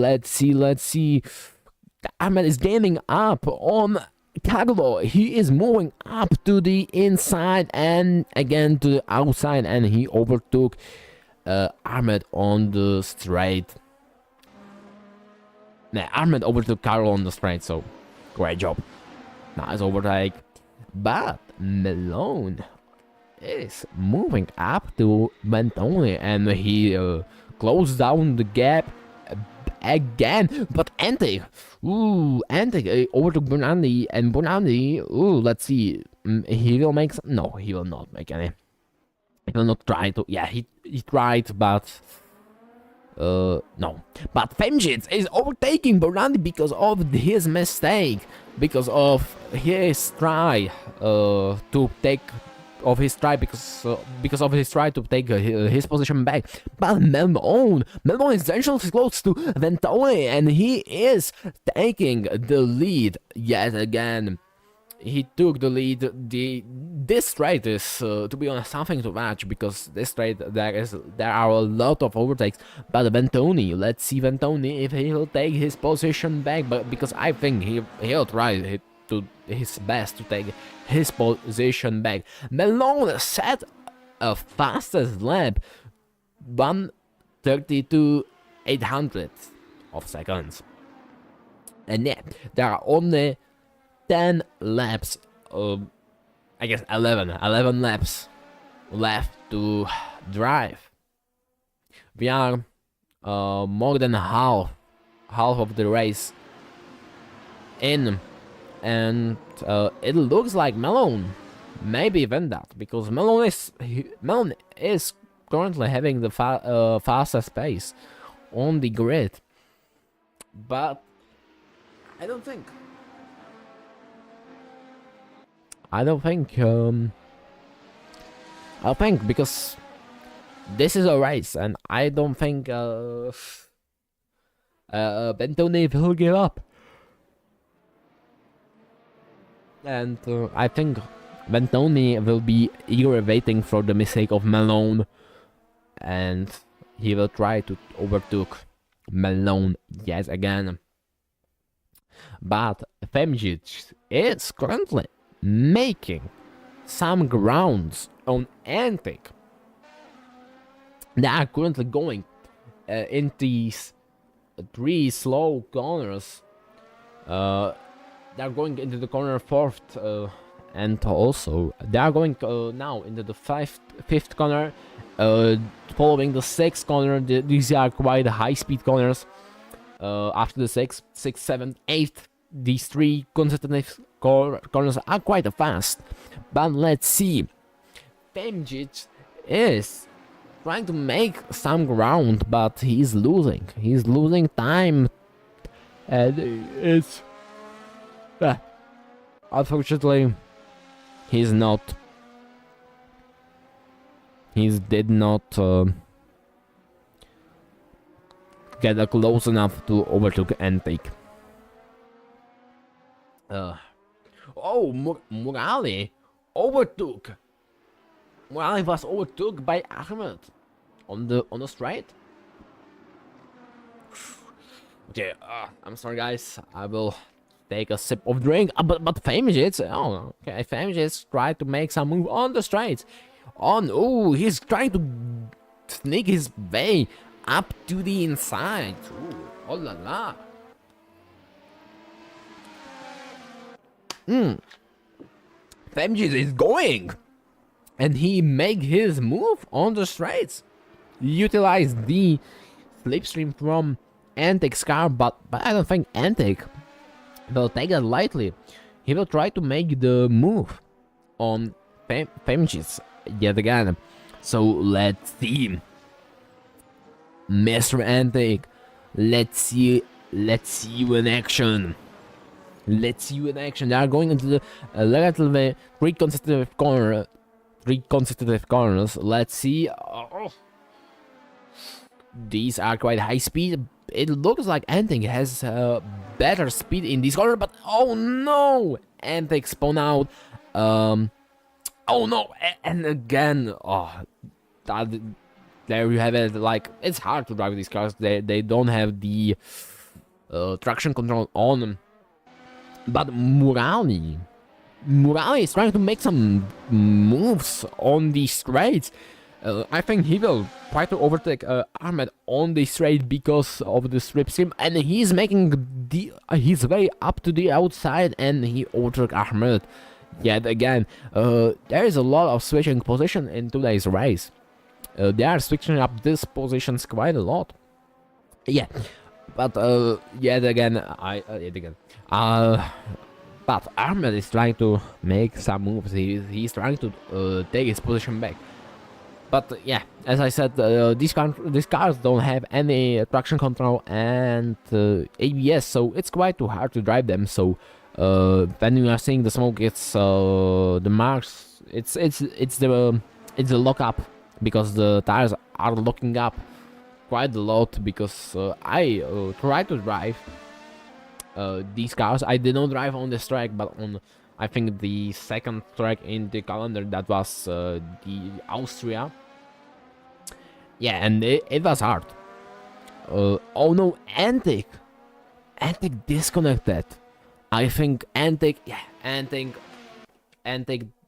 Ahmed is gaining up on Carlo. He is moving up to the inside and again to the outside, and he overtook Ahmed on the straight. Nah, Ahmed overtook Carlo on the straight, so great job. Nice overtake. But Malone is moving up to Bentoni, and he closed down the gap again. But Antic overtook Burnandi, and Burnandi, let's see, he will make some, no, he will not make any. He will not try to, yeah, he tried, but no. But Femjit is overtaking Burnandi because of his mistake, because of his try to take his try to take his position back. But Malone is dangerously close to Ventoli, and he is taking the lead yet again. He took the lead. This straight is, to be honest, something to watch, because this straight there are a lot of overtakes. But Ventoni, let's see Ventoni if he will take his position back. But because I think he'll try to his best to take his position back. Malone set a fastest lap, 1:32.800 of seconds, and yeah, there are only 10 laps, I guess 11 laps left to drive. We are more than half of the race in. And it looks like Malone maybe win that, because Malone is currently having the fastest pace on the grid. But I don't think because this is a race, and I don't think Bentoni will give up. And I think Bentoni will be eagerly waiting for the mistake of Malone, and he will try to overtake Malone yet again. But Femjit is currently making some grounds on Antic. They are currently going in these 3 slow corners. They are going into the corner 4th, and also they are going now into the 5th corner, following the 6th corner. These are quite high-speed corners. After the 6th, 7th, 8th, these 3 consecutive corners are quite fast. But let's see. Femjic is trying to make some ground, but he's losing. He's losing time, and it's unfortunately he's not. He did not get close enough to overtake Antic. Murali overtook. Murali was overtook by Ahmed on the straight. Okay, I'm sorry guys. I will take a sip of drink. But Famous, oh okay, Famous tried to make some move on the straight. Oh, he's trying to sneak his way up to the inside. Ooh, oh la la. Femjit is going, and he make his move on the straights. Utilize the slipstream from Antic's car, but I don't think Antic will take it lightly. He will try to make the move on Femjit yet again. So let's see, Mr. Antic. Let's see you in action. Let's see you in action. They are going into the relatively 3 consecutive corners. Let's see. These are quite high speed. It looks like Antic has better speed in this corner, but oh no! Antic spawn out. Oh no! And again, there you have it. Like, it's hard to drive these cars. They don't have the traction control on them. But Murali is trying to make some moves on the straights. I think he will try to overtake Ahmed on the straight because of the slipstream, and he's making he's very up to the outside, and he overtook Ahmed yet again. There is a lot of switching position in today's race. They are switching up these positions quite a lot. Yeah, but yet again. But Ahmed is trying to make some moves. He's trying to take his position back. But yeah, as I said, these cars don't have any traction control and ABS, so it's quite too hard to drive them. So when you are seeing the smoke, it's the marks. It's the lock-up, because the tires are locking up quite a lot. Because I tried to drive these cars. I did not drive on this track, but on, I think, the second track in the calendar, that was the Austria. Yeah, and it was hard. Oh no, Antic disconnected. I think Antic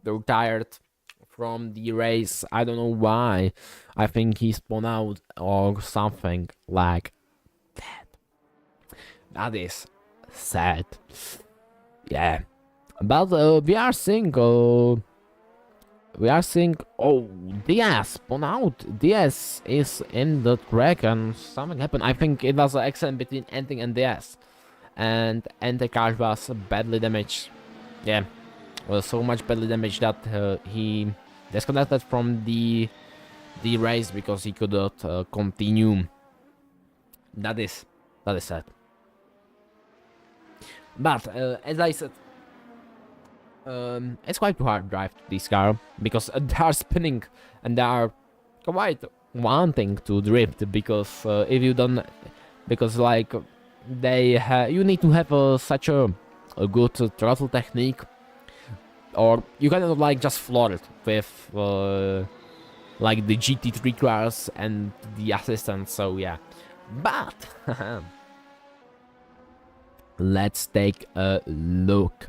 retired from the race. I don't know why. I think he spun out or something like that. That is sad. Yeah, but we are seeing Diaz spun out. Diaz is in the track and something happened. I think it was an accident between Antic and Diaz, and Antic car was badly damaged. Yeah, well, so much badly damaged that he disconnected from the race because he could not continue. That is sad. But as I said, it's quite too hard to drive this car because they are spinning and they are quite wanting to drift, because if you don't, because like you need to have such a good throttle technique, or you cannot like just floor it with like the GT3 cars and the assistant. So yeah, but let's take a look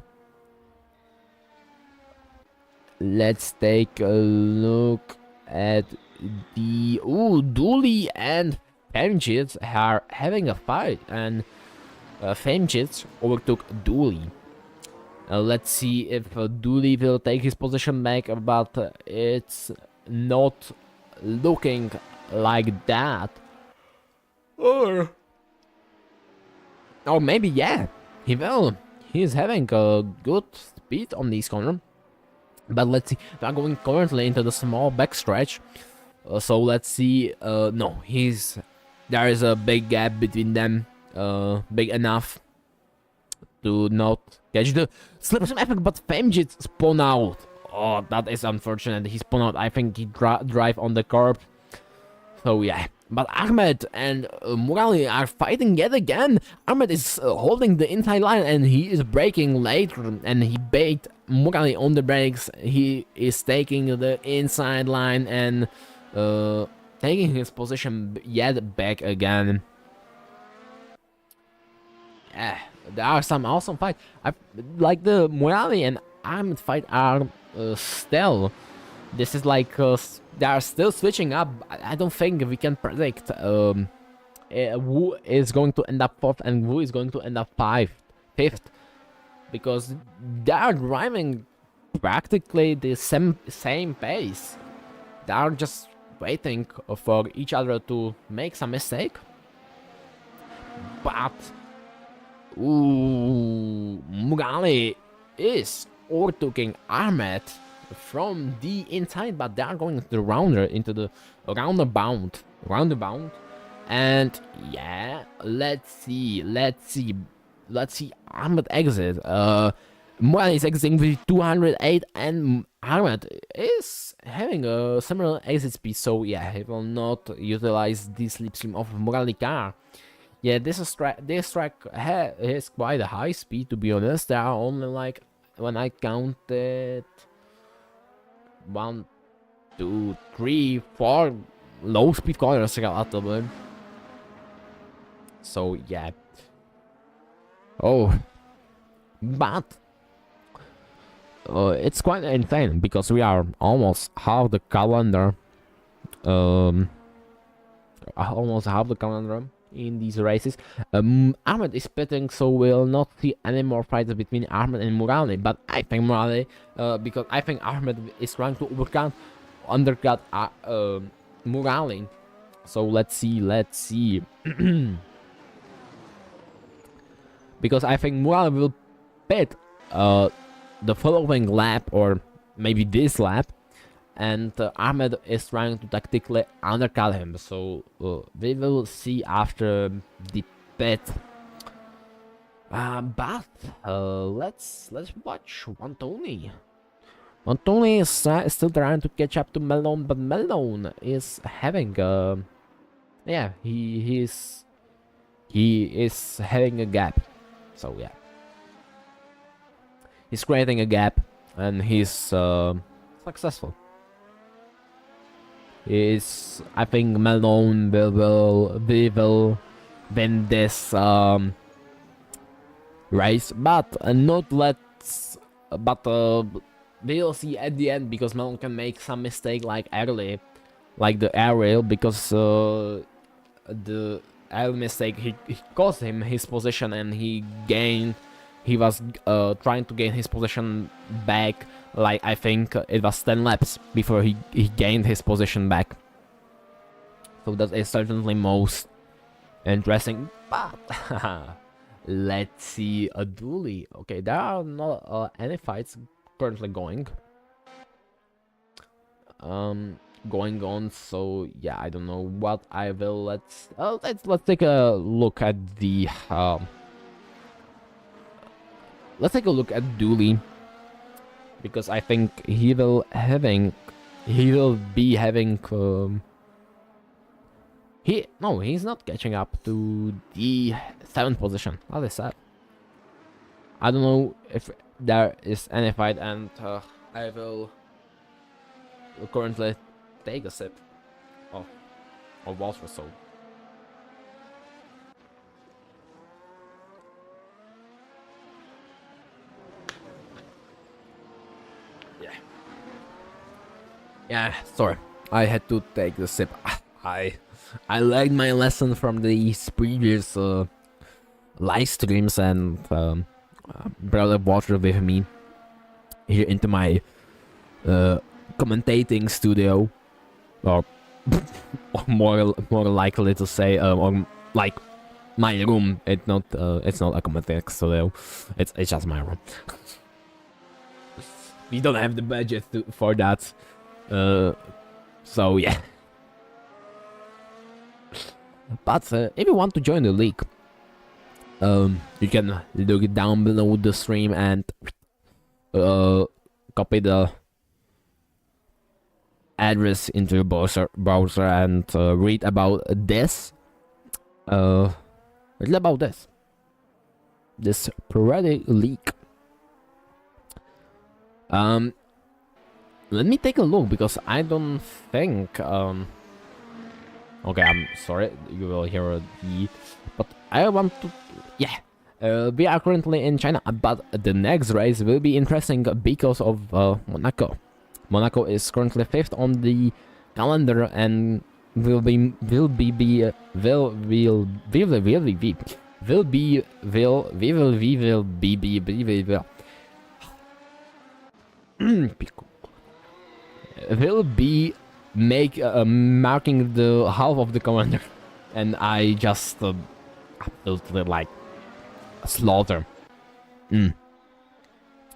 let's take a look at the Dooley and Femjits are having a fight, and Femjits overtook Dooley. Let's see if Dooley will take his position back, but it's not looking like that. Or maybe, yeah, he will. He's having a good speed on this corner. But let's see, they are going currently into the small backstretch. So let's see, no, there is a big gap between them, big enough to not catch the slip some epic, but Femjit spun out. Oh, that is unfortunate. He spun out. I think he drive on the curb. So yeah, but Ahmed and Murali are fighting yet again. Ahmed is holding the inside line and he is braking later, and he bait Murali on the brakes. He is taking the inside line and taking his position yet back again. Yeah, there are some awesome fights. Like the Murali and Ahmed fight are still. This is like they are still switching up. I don't think we can predict who is going to end up 4th and who is going to end up 5th, because they are driving practically the same pace. They are just waiting for each other to make some mistake. But Mughali is overtaking Ahmed from the inside, but they are going into the roundabout, and yeah, let's see Ahmed exit. Mughali is exiting with 208, and Ahmed is having a similar exit speed, so yeah, he will not utilize the slipstream of Mughali car. Yeah, this track has quite a high speed, to be honest. There are only, like, when I counted, 1, 2, 3, 4 low speed corners relatively. So yeah. Oh, but it's quite insane because we are almost half the calendar. Almost half the calendar in these races. Ahmed is pitting, so we'll not see any more fights between Ahmed and Murali. But I think Murali, because I think Ahmed is trying to undercut Murali. So let's see. Because I think Murali will pit the following lap, or maybe this lap, and Ahmed is trying to tactically undercut him, so we will see after the pit. But let's watch Antoni. Antoni is still trying to catch up to Malone, but Malone is having yeah, he is having a gap, so yeah, he's creating a gap, and he's successful. I think Malone will win this race, but we'll see at the end, because Malone can make some mistake like early, like the aerial, because the aerial mistake he cost him his position, and he was trying to gain his position back, like I think it was 10 laps before he gained his position back. So that is certainly most interesting. But let's see a dually. Okay, there are not any fights currently going on. So yeah, I don't know what I will. Let's take a look at the let's take a look at Dooley, because I think he will be having he's not catching up to the 7th position. As I said, I don't know if there is any fight, and I will currently take a sip of water. So yeah. Yeah, sorry. I had to take the sip. I learned my lesson from these previous live streams and brought up water with me here into my commentating studio, or more likely to say, or like my room. It's not a commentating studio. It's just my room. We don't have the budget for that. So yeah. But if you want to join the league, you can look it down below the stream and copy the address into your browser and read about this. Read about this pretty leak. Let me take a look, because I don't think okay, I'm sorry, you will hear the, but I want to, yeah. We are currently in China, but the next race will be interesting because of Monaco. Monaco is currently 5th on the calendar and will be marking the half of the calendar, and I just absolutely like a slaughter. That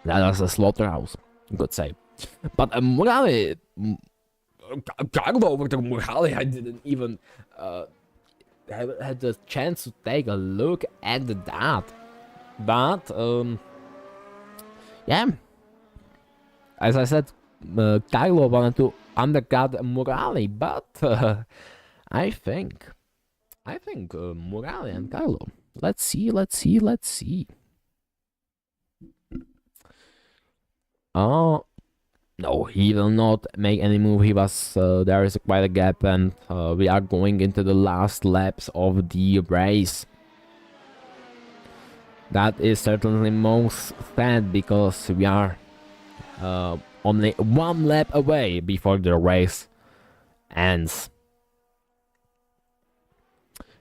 was a slaughterhouse, you could say. But Morale, Morale, I didn't even had the chance to take a look at that. But yeah, as I said, Kylo wanted to undercut Morale, but I think Morale and Kylo. Let's see. Oh, no, he will not make any move. He was there is quite a gap, and we are going into the last laps of the race. That is certainly most sad, because we are only one lap away before the race ends.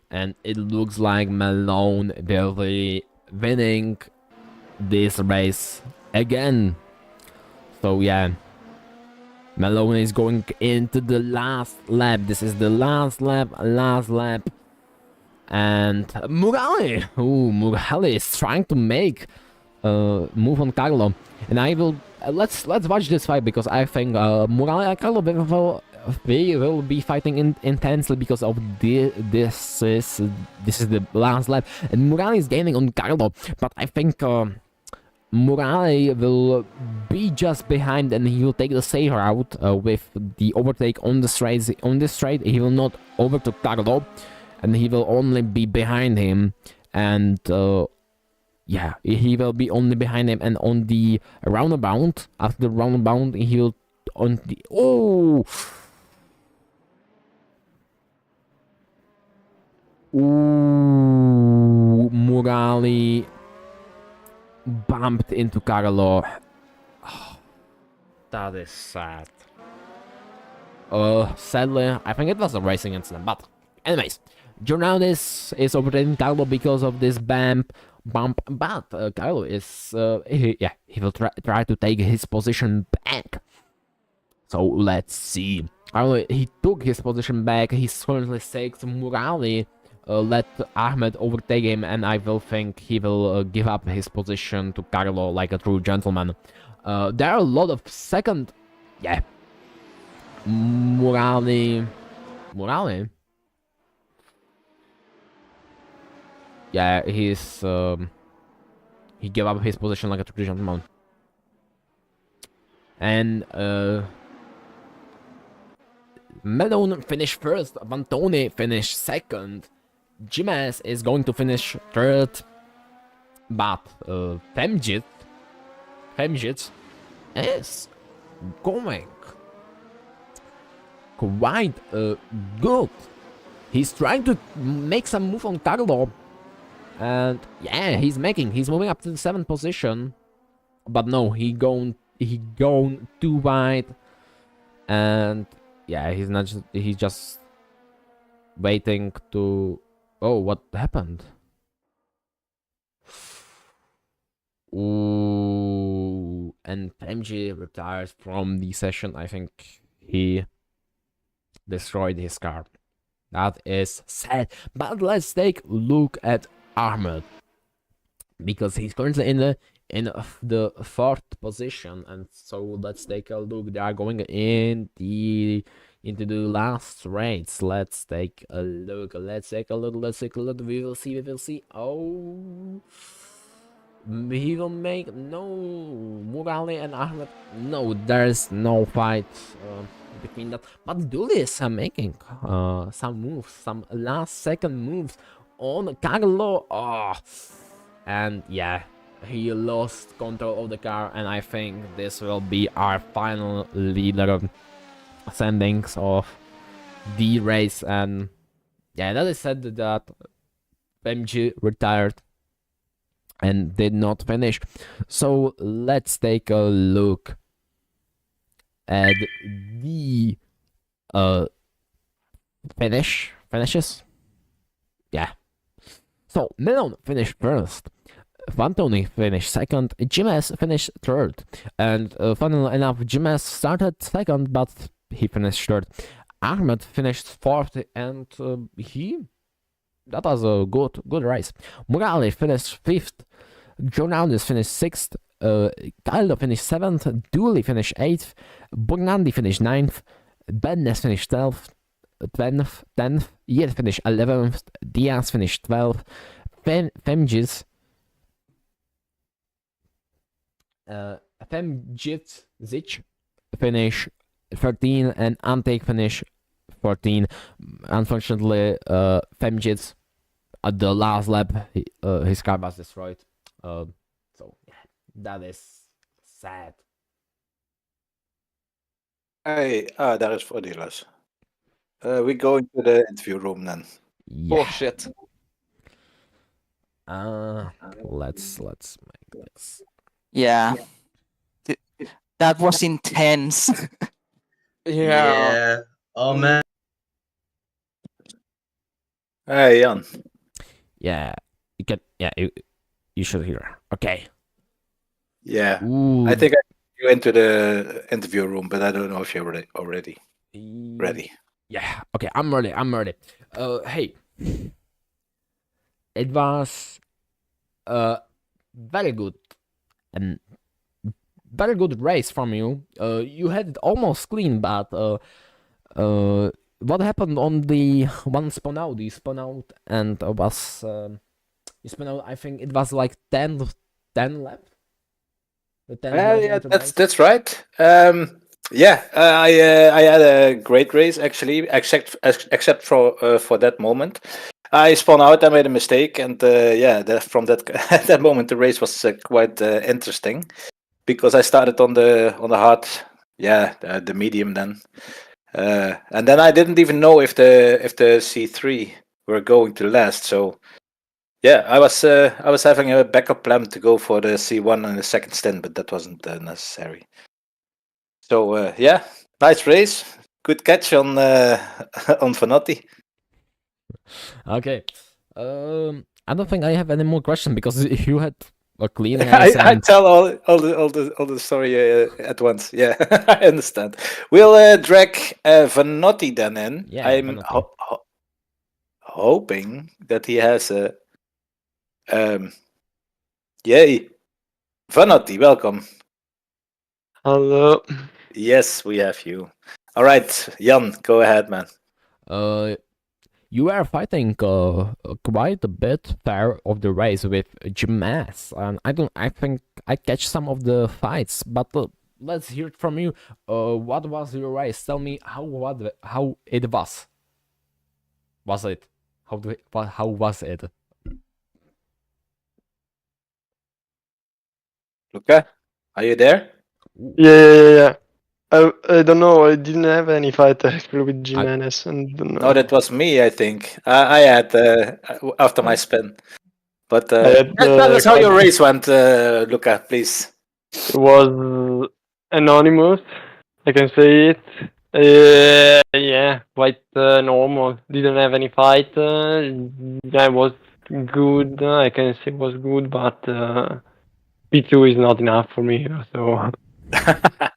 And it looks like Malone will be winning this race again. So yeah, Malone is going into the last lap. This is the last lap. And Morale is trying to make move on Carlo. And I will let's watch this fight, because I think Morale and Carlo will be fighting intensely, because of this is the last lap, and Morale is gaining on Carlo, but I think Morale will be just behind, and he will take the safe route with the overtake on the straight. On this straight, he will not overtake Carlo, and he will only be behind him, and yeah, he will be only behind him, and on the roundabout, after the roundabout, he will on the Morale bumped into Carlo. Oh, that is sad. Sadly, I think it was a racing incident, but anyways, Jornaldez is overtaking Carlo because of this bump, but Carlo is, he will try to take his position back. So let's see. Carlo, he took his position back. He's currently 6th. Morale let Ahmed overtake him, and I will think he will give up his position to Carlo like a true gentleman. There are a lot of second... Yeah. Morale... Yeah, he's... he gave up his position like a true gentleman. And... Melon finished 1st, Vantone finished 2nd. Jimenez is going to finish 3rd, but Femjit is going quite good. He's trying to make some move on Carlo, and yeah, he's moving up to the 7th position, but no, he gone too wide, and yeah, he's just waiting to. Oh, what happened? Ooh, and MG retires from the session. I think he destroyed his car. That is sad. But let's take a look at Ahmed, because he's currently in the fourth position, and so let's take a look. They are going into the last race. Let's take a look. We will see. Oh, he will make no Murali and Ahmed. No, there's no fight between that. But Duli is making some moves, some last second moves on Carlo. Oh, and yeah, he lost control of the car, and I think this will be our final leader standings of the race. And yeah, that is said that MG retired and did not finish. So let's take a look at the finishes. Yeah. So Melon finished first. Fantoni finished second. Jimenez finished third. And funnily enough, Jimenez started second, but he finished third. Ahmed finished fourth, and that was a good race. Morales finished fifth. Journaldis finished sixth. Caldo finished seventh. Dooley finished eighth. Bornandi finished ninth. Bednes finished 10th. Yed finished 11th. Diaz finished 12th. Femjic finished 13, and Antek finished 14. Unfortunately, Femjic at the last lap, his car was destroyed. So yeah, that is sad. Hey, that is for dealers. We go into the interview room then. Yeah. Oh shit. Let's make this. Yeah. That was intense. Yeah. Oh man. Hey, Jan. Yeah, you should hear. Okay. Yeah. Ooh. I think I you into the interview room, but I don't know if you're already ready. Yeah. Okay, I'm ready. Hey, it was very good and very good race from you. You had it almost clean, but what happened on the one spun out? You spun out and was you spun out. I think it was like 10 left. Yeah, that's right. Yeah, I had a great race actually, except for that moment. I spun out. I made a mistake, and from that that moment, the race was quite interesting because I started on the hard, the medium then, and then I didn't even know if the C3 were going to last. So yeah, I was having a backup plan to go for the C1 in the second stint, but that wasn't necessary. So yeah, nice race, good catch on on Fanotti. Okay, I don't think I have any more questions because you had a clean race. I tell all the story at once. Yeah, I understand. We'll drag Vanotti then in. Yeah, I'm hoping that he has a yay. Vanotti, welcome. Hello. Yes, we have you. All right, Jan, go ahead, man. You were fighting quite a bit there of the race with Jimenez, and I think I catch some of the fights, but let's hear it from you. What was your race? Tell me how it was. Was it? How was it? Luca, are you there? Yeah. I don't know. I didn't have any fight actually with Jimenez, and No, that was me. I think I had after my spin. But tell us how your race went, Luca, please. It was anonymous. I can say it. Yeah, quite normal. Didn't have any fight. I was good. I can say was good, but P2 is not enough for me. So.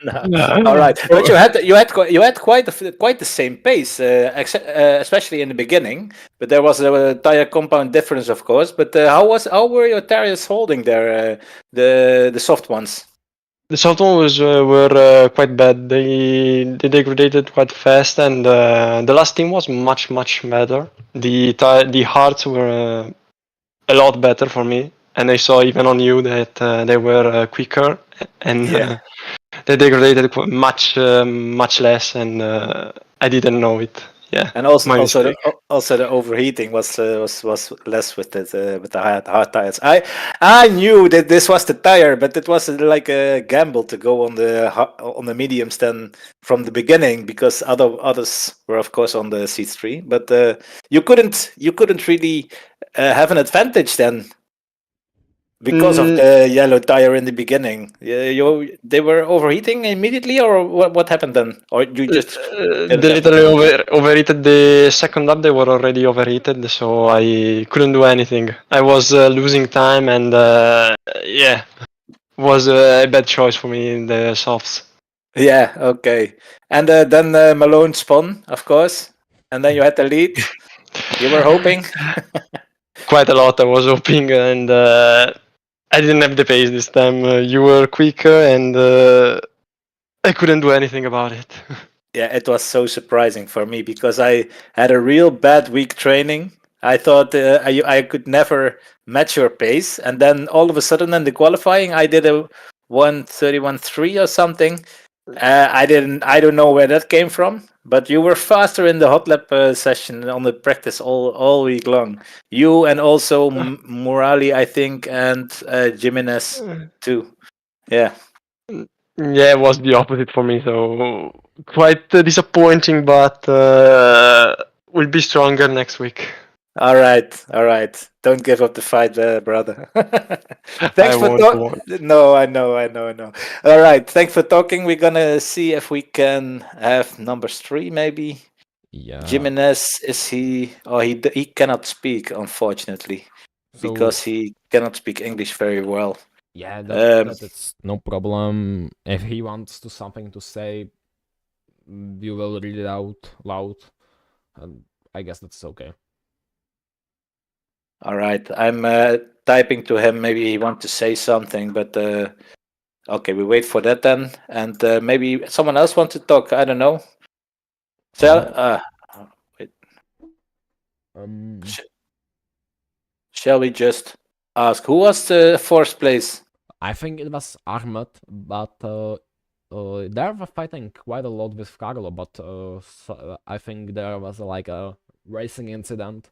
No. All right, but you had quite the same pace, especially in the beginning. But there was a tire compound difference, of course. But how were your tires holding there, the soft ones? The soft ones were quite bad. They degraded quite fast, and the last team was much better. The hards were a lot better for me, and I saw even on you that they were quicker, and Yeah. they degraded much less, and I didn't know it. Yeah, And also, my also, the, mistake. also the overheating was less with it with the hard tires. I knew that this was the tire, but it was like a gamble to go on the mediums then from the beginning because others were of course on the C3. But you couldn't really have an advantage then because of Mm, the yellow tire in the beginning. They were overheating immediately, or what happened then, or you just didn't they have the literally chemical? overheated the second lap. They were already overheated, so I couldn't do anything. I was losing time, and yeah, was a bad choice for me in the softs. Yeah, okay. And then Malone spun, of course, and then you had the lead. You were hoping. Quite a lot. I was hoping, and I didn't have the pace this time. You were quicker, and I couldn't do anything about it. Yeah, it was so surprising for me because I had a real bad week training. I thought I could never match your pace, and then all of a sudden in the qualifying, I did a 1:31.3 or something. I don't know where that came from, but you were faster in the hot lap session on the practice all week long. You and also Morali, I think, and Jimenez too. Yeah. Yeah, it was the opposite for me, so quite disappointing, but we'll be stronger next week. All right, all right. Don't give up the fight, brother. I Thanks for won't. I talking. won't. No, I know, I know, I know. All right, thanks for talking. We're gonna see if we can have number 3, maybe. Yeah. Jimenez, is he? Oh, he cannot speak, unfortunately, So because he cannot speak English very well. yeah, Um, that it's no problem. If he wants to something to say, you will read it out loud, and I guess that's okay. all right, I'm typing to him. Maybe he wants to say something, but okay, we wait for that then, and maybe someone else wants to talk. I don't know. Shall wait, Um, sh- shall we just ask who was the fourth place? I think it was Ahmed, but they were fighting quite a lot with Carlo, but I think there was like a racing incident,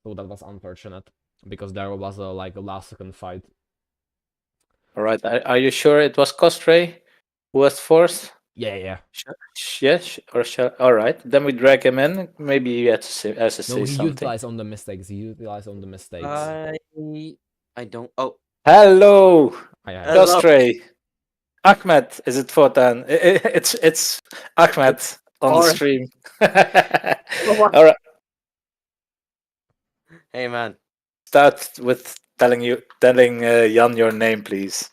so that was unfortunate because there was like a last second fight. All right, are you sure it was Costre who was fourth? Yeah. Yes, or shall? All right, then we drag him in. Maybe he has to No, say he something. utilized on the mistakes. He utilized on the mistakes. I don't. Oh, Hello, I Hello. Costre. Ahmed, is it Fortan? It's Ahmed on the Or- stream. All right, hey man. start with telling Jan your name, please.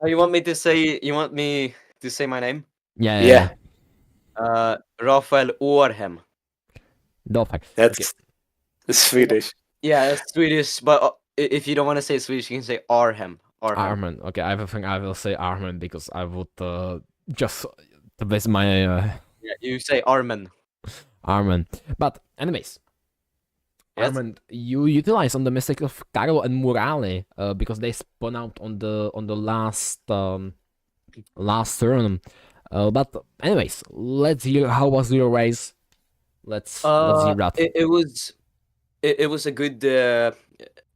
Oh, you want me to say? You want me to say my name? Yeah, Rafael Orhem. No fact. that's Swedish. Yeah, that's Swedish. But if you don't want to say Swedish, you can say Arhem. Armin. Okay, I think I will say Armin because I would just to base my Yeah, you say Armin. Armin. But anyways, Yes? Armin, you utilize on the mistake of Caro and Morale because they spun out on the last last turn. But anyways, let's hear how was your race. Let's hear that. It was a good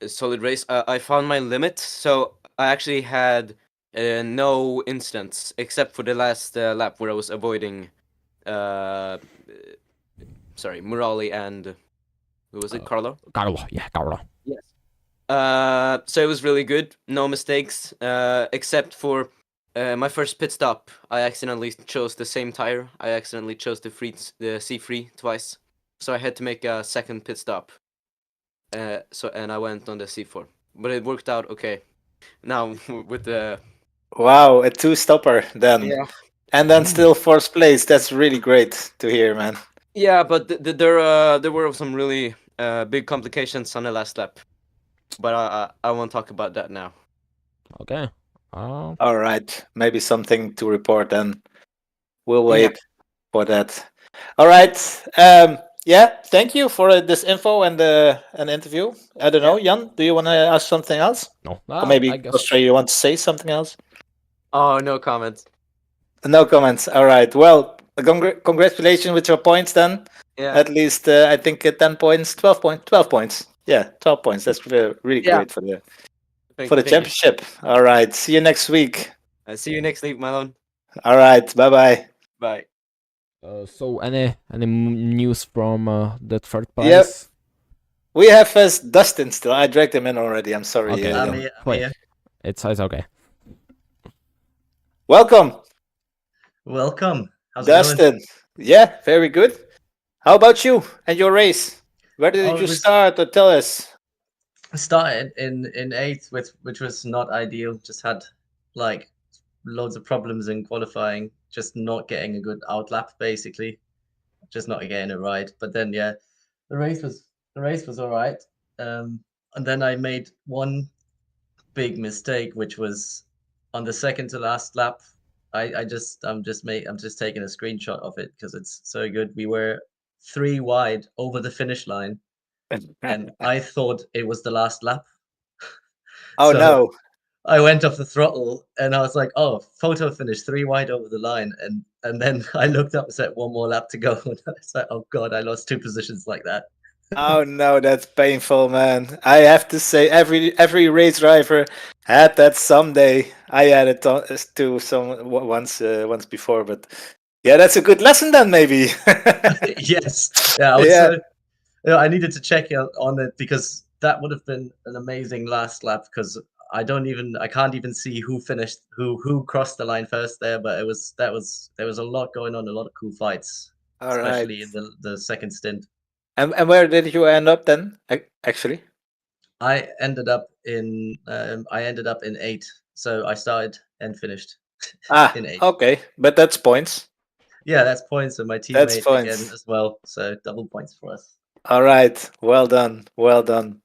solid race. I found my limit, so I actually had no incidents except for the last lap where I was avoiding Murali and who was it? Carlo? Carlo, yeah, Carlo. Yes. So it was really good. No mistakes, except for My first pit stop, I accidentally chose the same tire. I accidentally chose the C3 twice, so I had to make a second pit stop. And I went on the C4, but it worked out okay. Now with the Wow, a two-stopper then. yeah. And then still fourth place. That's really great to hear, man. Yeah, but there were some really big complications on the last lap, but I won't talk about that now. Okay. All right, maybe something to report then. We'll Yeah. wait for that. All right. Yeah, thank you for this info and an interview. I don't know, Jan, do you want to ask something else? No, Or maybe I guess. Australia, you want to say something else? Oh, no comments. No comments. All right. Well, congratulations with your points then. Yeah. At least I think 10 points, 12 points, 12 points. Yeah, 12 points. That's really Yeah. great for the Thank you. championship. All right. See you next week. I see you next week, Malone. All right. Bye bye. Bye. So any news from that third Yeah. place? We have Dustin still. I dragged him in already. I'm sorry. Okay. Jan. I'm Wait. here. It's okay. Welcome, Welcome. How's it going? Dustin. Yeah, very good. How about you and your race? Where did Oh, you it was- start? Or tell us. I started in eighth, which was not ideal. Just had like loads of problems in qualifying, just not getting a good outlap, basically, just not getting it right. But then yeah, the race was all right. And then I made one big mistake, which was on the second to last lap. I'm just taking a screenshot of it because it's so good. We were 3 wide over the finish line, and I thought it was the last lap. Oh So no. I went off the throttle and I was like, oh, photo finish 3 wide over the line. And then I looked up and said, one more lap to go. And I was like, oh God, I lost 2 positions like that. Oh no, that's painful, man. I have to say, every race driver had that someday. I had it to once before, but yeah, that's a good lesson then, maybe. Yes. Yeah, I was Yeah. I needed to check on it because that would have been an amazing last lap because I can't even see who finished who crossed the line first there, but there was a lot going on, a lot of cool fights, All right. especially in the second stint. And where did you end up then? Actually. I ended up in 8th. So I started and finished in 8th. Okay, but that's points. Yeah, that's points, and my That's teammate again points. as well. So double points for us. All right, well done, well done.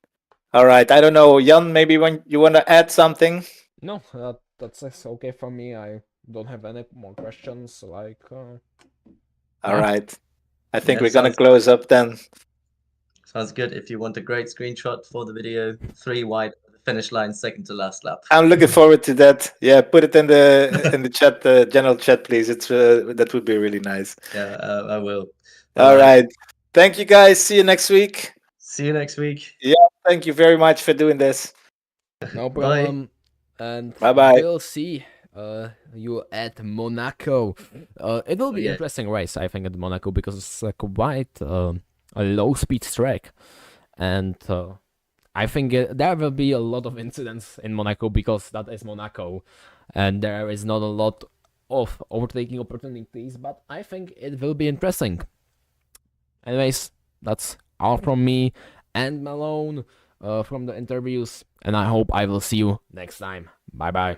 All right, I don't know, Jan. Maybe when you want to add something. No, that's okay for me. I don't have any more questions. Like. All Yeah. right, I think Yeah, we're gonna sounds- close up then. Sounds good. If you want a great screenshot for the video, 3 wide at the finish line, second to last lap. I'm looking forward to that. Yeah, put it in the chat, general chat, please. It's that would be really nice. Yeah, I will. All right, thank you guys. See you next week. See you next week. Thank you very much for doing this. No Bye. problem. And Bye-bye. we'll see you at Monaco. It will be yeah. interesting race, I think, at Monaco because it's quite a low speed track, and I think there will be a lot of incidents in Monaco because that is Monaco, and there is not a lot of overtaking opportunities. But I think it will be interesting. Anyways, that's all from me and Malone from the interviews, and I hope I will see you next time. Bye bye.